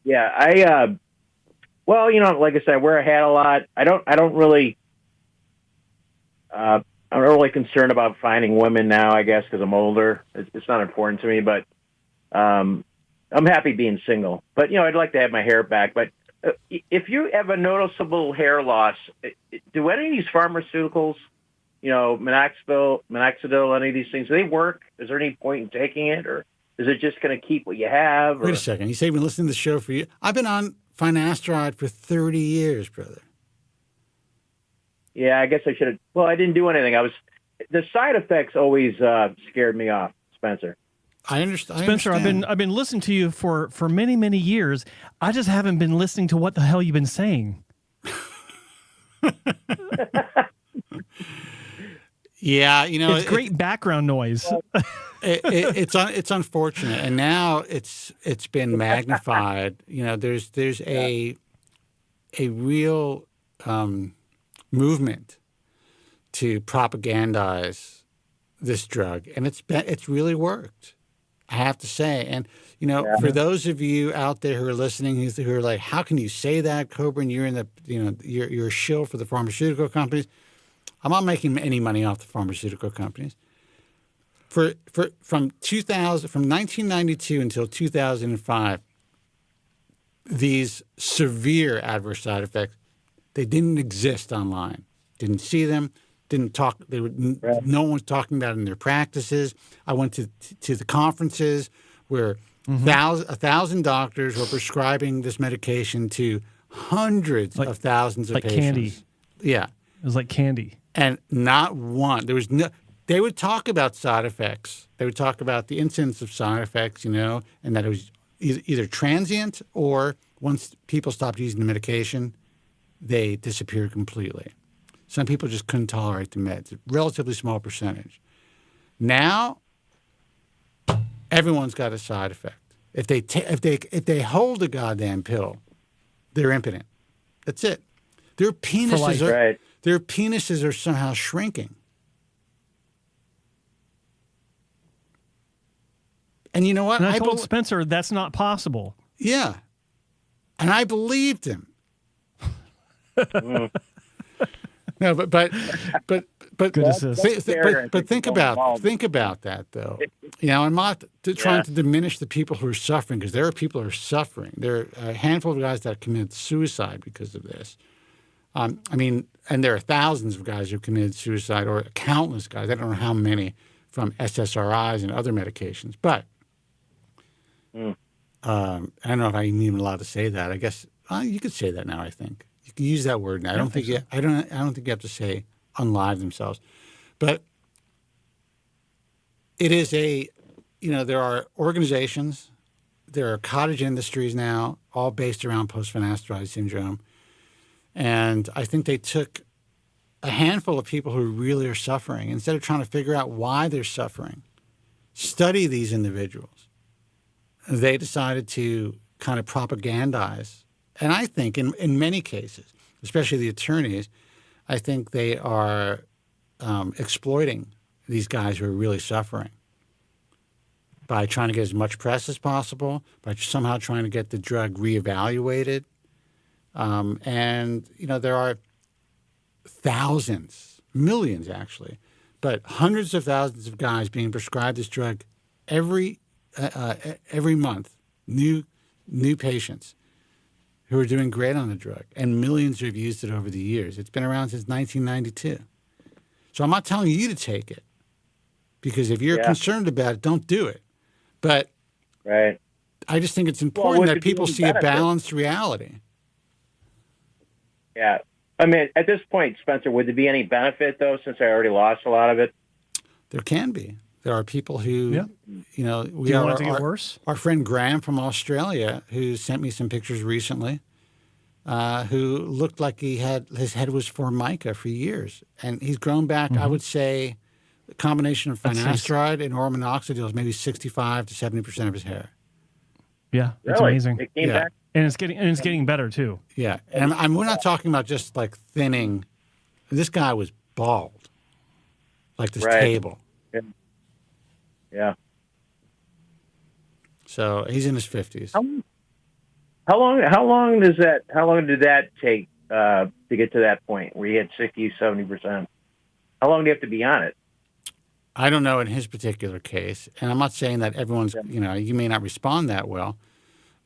yeah, well, like I said, I wear a hat a lot. I'm really concerned about finding women now, I guess, because I'm older. It's not important to me, but I'm happy being single. But, I'd like to have my hair back. But if you have a noticeable hair loss, do any of these pharmaceuticals, minoxidil, any of these things, do they work? Is there any point in taking it, or is it just going to keep what you have? Wait a second. You say you've been listening to the show for years. I've been on Finasteride for 30 years, brother. Yeah, I guess I should have. Well, I didn't do anything. The side effects always scared me off, Spencer. I understand. Spencer, I've been listening to you for many, many years. I just haven't been listening to what the hell you've been saying. Yeah, it's great background noise. It's unfortunate, and now it's been magnified. There's a real movement to propagandize this drug, and it's really worked. I have to say, and for those of you out there who are listening, who are like, how can you say that, Kobren? You're in the you're a shill for the pharmaceutical companies. I'm not making any money off the pharmaceutical companies. From 1992 until 2005, these severe adverse side effects, they didn't exist online. Didn't see them. Didn't talk. No one was talking about it in their practices. I went to the conferences where 1,000 doctors were prescribing this medication to hundreds of thousands of patients. Like candy. Yeah, it was like candy. And not one. There was no. They would talk about side effects. They would talk about the incidence of side effects, and that it was either transient or once people stopped using the medication, they disappeared completely. Some people just couldn't tolerate the meds. A relatively small percentage. Now, everyone's got a side effect. If they hold a goddamn pill, they're impotent. That's it. Their penises are somehow shrinking. And you know what? And I told Spencer that's not possible. Yeah. And I believed him. No, but Good assist. but think about that though. You know, I'm not trying to diminish the people who are suffering, because there are people who are suffering. There are a handful of guys that committed suicide because of this. I mean, and there are thousands of guys who committed suicide, or countless guys. I don't know how many from SSRIs and other medications, but I don't know if I'm even allowed to say that. I guess you could say that now. I think you can use that word now. I don't think you have to say unlive themselves, but it is there are organizations, there are cottage industries now, all based around post-finasteride syndrome. And I think they took a handful of people who really are suffering, instead of trying to figure out why they're suffering, study these individuals. They decided to kind of propagandize. And I think in many cases, especially the attorneys, I think they are exploiting these guys who are really suffering by trying to get as much press as possible, by somehow trying to get the drug reevaluated. And, there are thousands, millions actually, but hundreds of thousands of guys being prescribed this drug every month, new patients who are doing great on the drug, and millions who have used it over the years. It's been around since 1992. So I'm not telling you to take it, because if you're concerned about it, don't do it. But right. I just think it's important that people see a balanced reality. Yeah. I mean, at this point, Spencer, would there be any benefit, though, since I already lost a lot of it? There can be. There are people who, Do you want it to get worse? Our friend Graham from Australia, who sent me some pictures recently, who looked like his head was formica for years. And he's grown back, I would say, a combination of finasteride and oral minoxidil is maybe 65 to 70% of his hair. Yeah, it's really? amazing. It came back? And it's getting better too. Yeah, and we're not talking about just like thinning. This guy was bald, like this table. Yeah. So he's in his 50s. How long did that take to get to that point where you had 60, 70%? How long do you have to be on it? I don't know in his particular case, and I'm not saying that everyone's, you may not respond that well,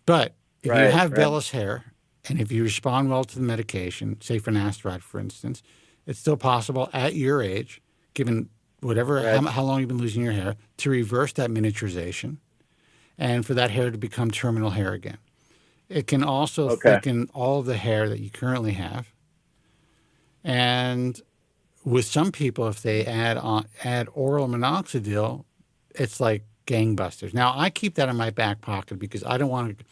but if you have vellus hair, and if you respond well to the medication, say finasteride, for instance, it's still possible at your age, given how long you've been losing your hair, to reverse that miniaturization and for that hair to become terminal hair again. It can also thicken all of the hair that you currently have. And with some people, if they add oral minoxidil, it's like gangbusters. Now, I keep that in my back pocket because I don't want to,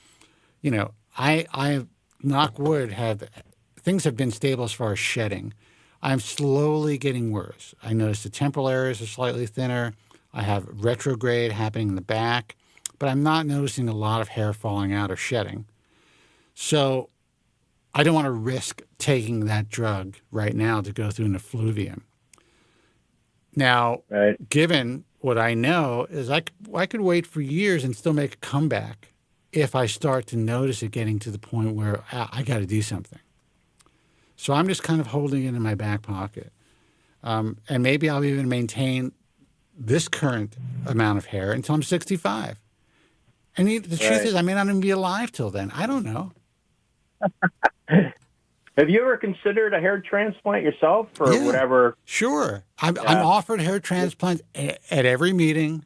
I knock wood, things have been stable as far as shedding. I'm slowly getting worse. I notice the temporal areas are slightly thinner. I have retrograde happening in the back, but I'm not noticing a lot of hair falling out or shedding. So I don't want to risk taking that drug right now to go through an effluvium. Now, given what I know is I could wait for years and still make a comeback if I start to notice it getting to the point where I got to do something. So I'm just kind of holding it in my back pocket. And maybe I'll even maintain this current amount of hair until I'm 65. And the truth is, I may not even be alive till then. I don't know. Have you ever considered a hair transplant yourself or whatever? Sure. I'm offered hair transplants at every meeting.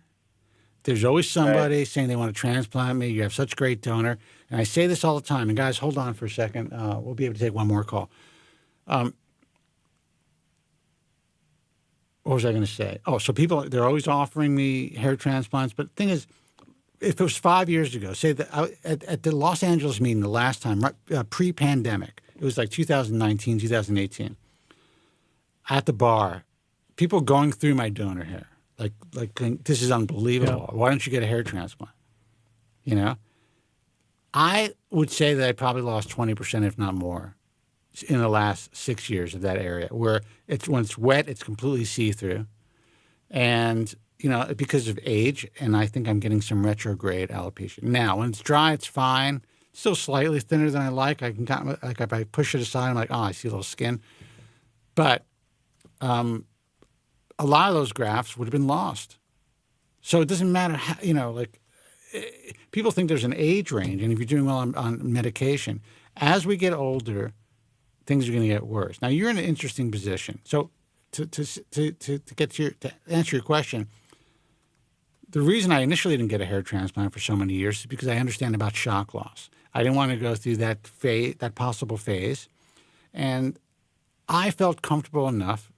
There's always somebody saying they want to transplant me. You have such great donor. And I say this all the time. And guys, hold on for a second. We'll be able to take one more call. What was I going to say? Oh, so people, they're always offering me hair transplants. But the thing is, if it was 5 years ago, say that at the Los Angeles meeting the last time, pre-pandemic, it was like 2019, 2018, at the bar, people going through my donor hair. Like this is unbelievable. Yeah. Why don't you get a hair transplant? I would say that I probably lost 20%, if not more, in the last 6 years of that area, where when it's wet, it's completely see-through. And, because of age, and I think I'm getting some retrograde alopecia. Now, when it's dry, it's fine. Still slightly thinner than I like. If I push it aside, I'm like, I see a little skin. But a lot of those grafts would have been lost. So it doesn't matter how, people think there's an age range, and if you're doing well on medication, as we get older, things are going to get worse. Now, you're in an interesting position. So to answer your question, the reason I initially didn't get a hair transplant for so many years is because I understand about shock loss. I didn't want to go through that phase, that possible phase, and I felt comfortable enough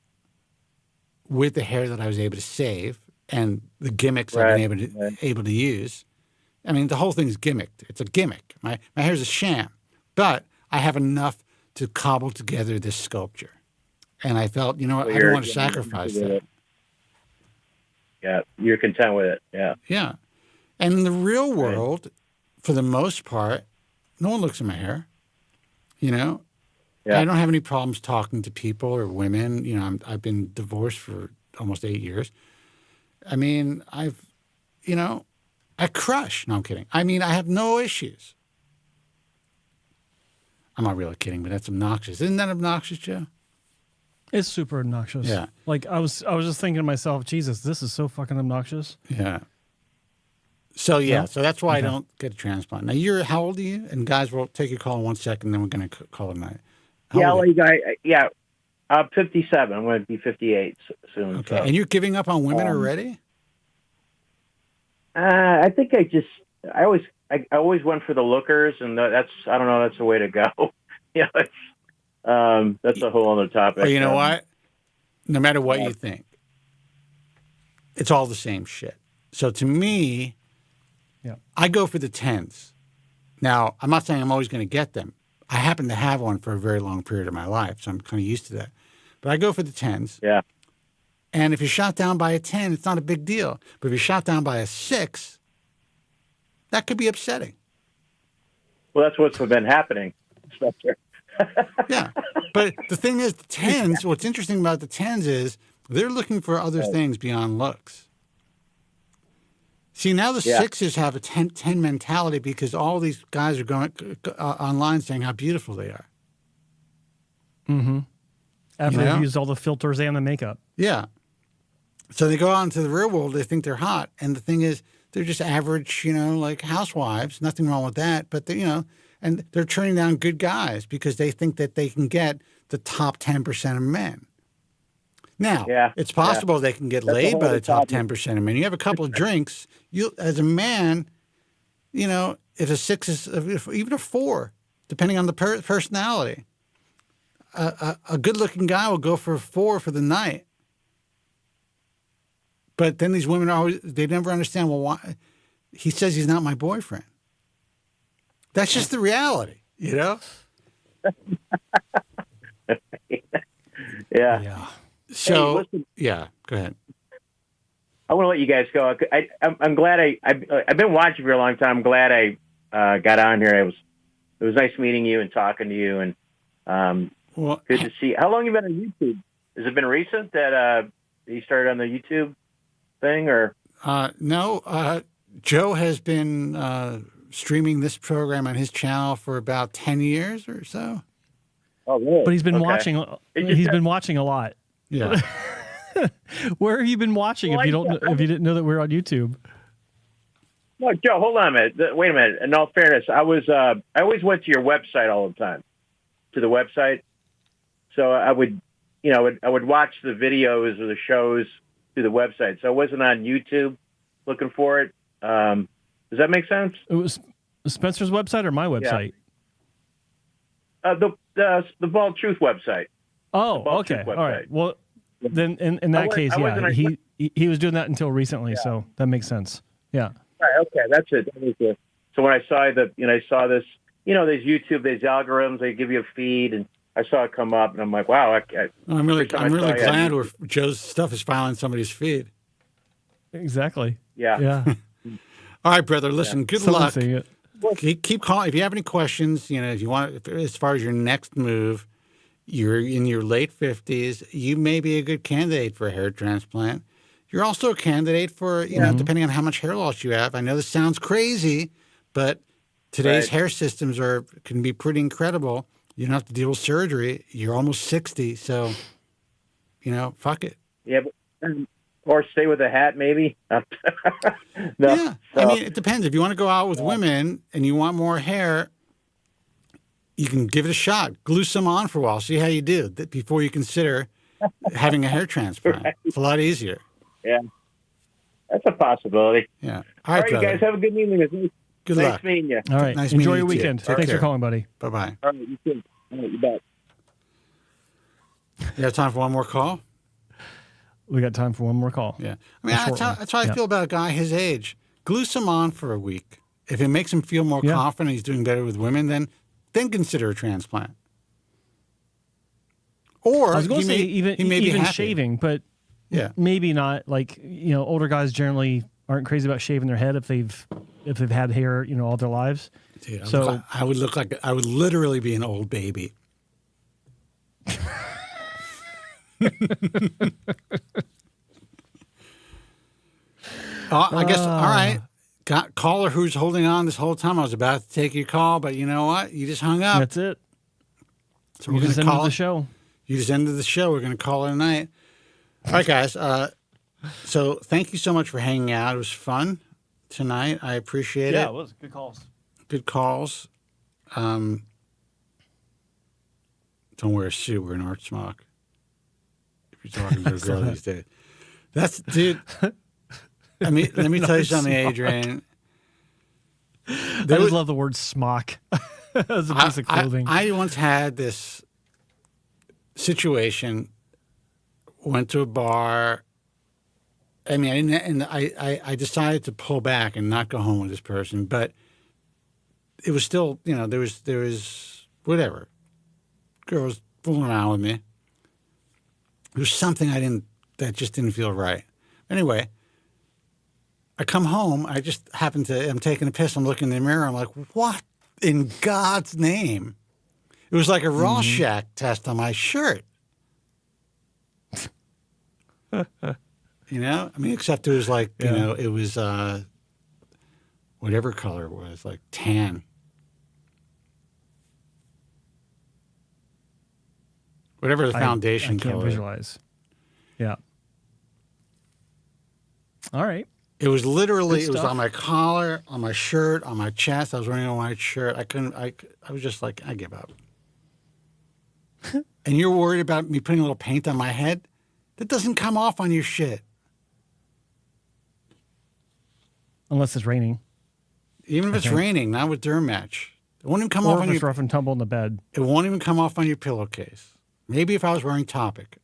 with the hair that I was able to save and the gimmicks I've been able to use. I mean, the whole thing's gimmicked. It's a gimmick. My hair's a sham, but I have enough to cobble together this sculpture. And I felt, I don't want to sacrifice that. Yeah, you're content with it. Yeah. Yeah. And in the real world, for the most part, no one looks at my hair. Yeah. I don't have any problems talking to people or women. I've been divorced for almost 8 years. I mean, I crush. No, I'm kidding. I mean, I have no issues. I'm not really kidding, but that's obnoxious. Isn't that obnoxious, Joe? It's super obnoxious. Yeah. Like I was just thinking to myself, Jesus, this is so fucking obnoxious. Yeah. So so that's why I don't get a transplant. Now how old are you? And guys, we'll take your call in 1 second, then we're going to call it a night. I'm 57. I'm going to be 58 soon. Okay. So. And you're giving up on women already? I think I always went for the lookers, and that's the way to go. That's a whole other topic. But you know what? No matter what you think, it's all the same shit. So to me, I go for the 10s. Now, I'm not saying I'm always going to get them. I happen to have one for a very long period of my life, so I'm kind of used to that. But I go for the 10s. Yeah. And if you're shot down by a 10, it's not a big deal. But if you're shot down by a 6, that could be upsetting. Well, that's what's been happening, Spencer. Yeah. But the thing is, the 10s, what's interesting about the 10s is they're looking for other things beyond looks. See, now the 6s have a 10 mentality because all these guys are going online saying how beautiful they are. Mm-hmm. After they've used all the filters and the makeup. Yeah. So they go out into the real world, they think they're hot. And the thing is, they're just average, like housewives. Nothing wrong with that. But, and they're turning down good guys because they think that they can get the top 10% of men. Now, it's possible they can get laid by the top 10% of men. You have a couple of drinks, as a man, if a 6 is, even a 4, depending on the personality, a good-looking guy will go for a 4 for the night. But then these women they never understand, well, why? He says he's not my boyfriend. That's just the reality, Yeah. So, hey, go ahead. I want to let you guys go. I'm glad I've been watching for a long time. I'm glad I got on here. It was nice meeting you and talking to you, and good to see. How long have you been on YouTube? Has it been recent that you started on the YouTube thing, or? No. Joe has been streaming this program on his channel for about 10 years or so. Oh, really? But he's been watching. He's been watching a lot. Yeah. Where have you been watching if you didn't know that we're on YouTube? No, Joe, hold on a minute. Wait a minute. In all fairness, I always went to your website all the time, to the website. So I would watch the videos or the shows through the website. So I wasn't on YouTube looking for it. Does that make sense? It was Spencer's website or my website? Yeah. The Bald Truth website. Oh, okay. All right. Well, then in that case, he was doing that until recently, so that makes sense. Yeah. Right. Okay. That's it. So when I saw I saw this, there's YouTube, there's algorithms, they give you a feed, and I saw it come up, and I'm like, wow. I'm really glad where Joe's stuff is following somebody's feed. Exactly. Yeah. Yeah. All right, brother. Listen, good luck. Seeing it. Keep calling. If you have any questions, if you want, as far as your next move, you're in your late 50s, you may be a good candidate for a hair transplant. You're also a candidate for, depending on how much hair loss you have. I know this sounds crazy, but today's hair systems can be pretty incredible. You don't have to deal with surgery. You're almost 60, so fuck it. Yeah, or stay with a hat, maybe. No, Yeah, so- I mean, it depends. If you want to go out with women and you want more hair, you can give it a shot. Glue some on for a while. See how you do before you consider having a hair transplant. Right. It's a lot easier. Yeah, that's a possibility. Yeah. All right, brother. guys, have a good evening. Good nice luck. meeting you. All right. Nice Enjoy meeting your you too. weekend. Take Thanks care. for calling, buddy. Bye-bye. All right, you too. All right, you bet. You have time for one more call? We got time for one more call. Yeah. I mean, A short that's how one. I feel about a guy his age. Glue some on for a week. If it makes him feel more confident, he's doing better with women, then consider a transplant. Or I was going to say he may be even happy. shaving, but maybe not. Like, older guys generally aren't crazy about shaving their head if they've had hair, all their lives. Dude, So I would literally be an old baby. I guess, all right. Got caller who's holding on this whole time. I was about to take your call, but you know what? You just hung up. that's it. So You we're just going to ended call the it. show. You just ended the show. We're going to call it a night. All right, guys. So thank you so much for hanging out. It was fun tonight. I appreciate it. Yeah, it was good calls. Good calls. Don't wear a suit. Wear an art smock. If you're talking to a girl these days. Dude. Let me tell you something, Adrian. I just love the word smock as a piece of clothing. I once had this situation. Went to a bar. I mean, I didn't, and I decided to pull back and not go home with this person, but it was still, there was whatever. Girls fooling around with me. There was something that just didn't feel right. Anyway, I come home. I just I'm taking a piss. I'm looking in the mirror. I'm like, what in God's name? It was like a Rorschach test on my shirt. I mean, except it was like, it was whatever color it was, like tan. Whatever the foundation I can't color. visualize. Yeah. All right. It was literally, Good it was stuff. on my collar, on my shirt, on my chest. I was wearing a white shirt. I was just like, I give up. And you're worried about me putting a little paint on my head? That doesn't come off on your shit. Unless it's raining. Even if it's raining, not with Derm Match. It won't even come Or off if on it's your rough and tumble in the bed. It won't even come off on your pillowcase. Maybe if I was wearing Topic.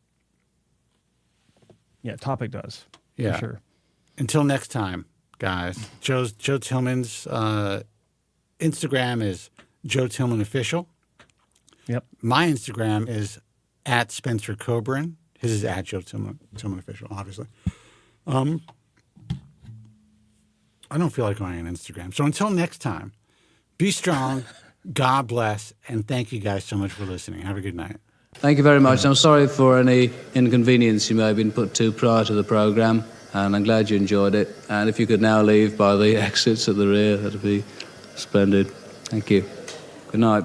Yeah, Topic does. Yeah. For sure. Until next time, guys. Joe Tillman's Instagram is Joe Tillman Official. Yep. My Instagram is at Spencer Kobren. His is at Joe Tillman Official, obviously. I don't feel like going on Instagram. So until next time, be strong, God bless, and thank you guys so much for listening. Have a good night. Thank you very much. I'm sorry for any inconvenience you may have been put to prior to the programme, and I'm glad you enjoyed it. And if you could now leave by the exits at the rear, that'd be splendid. Thank you. Good night.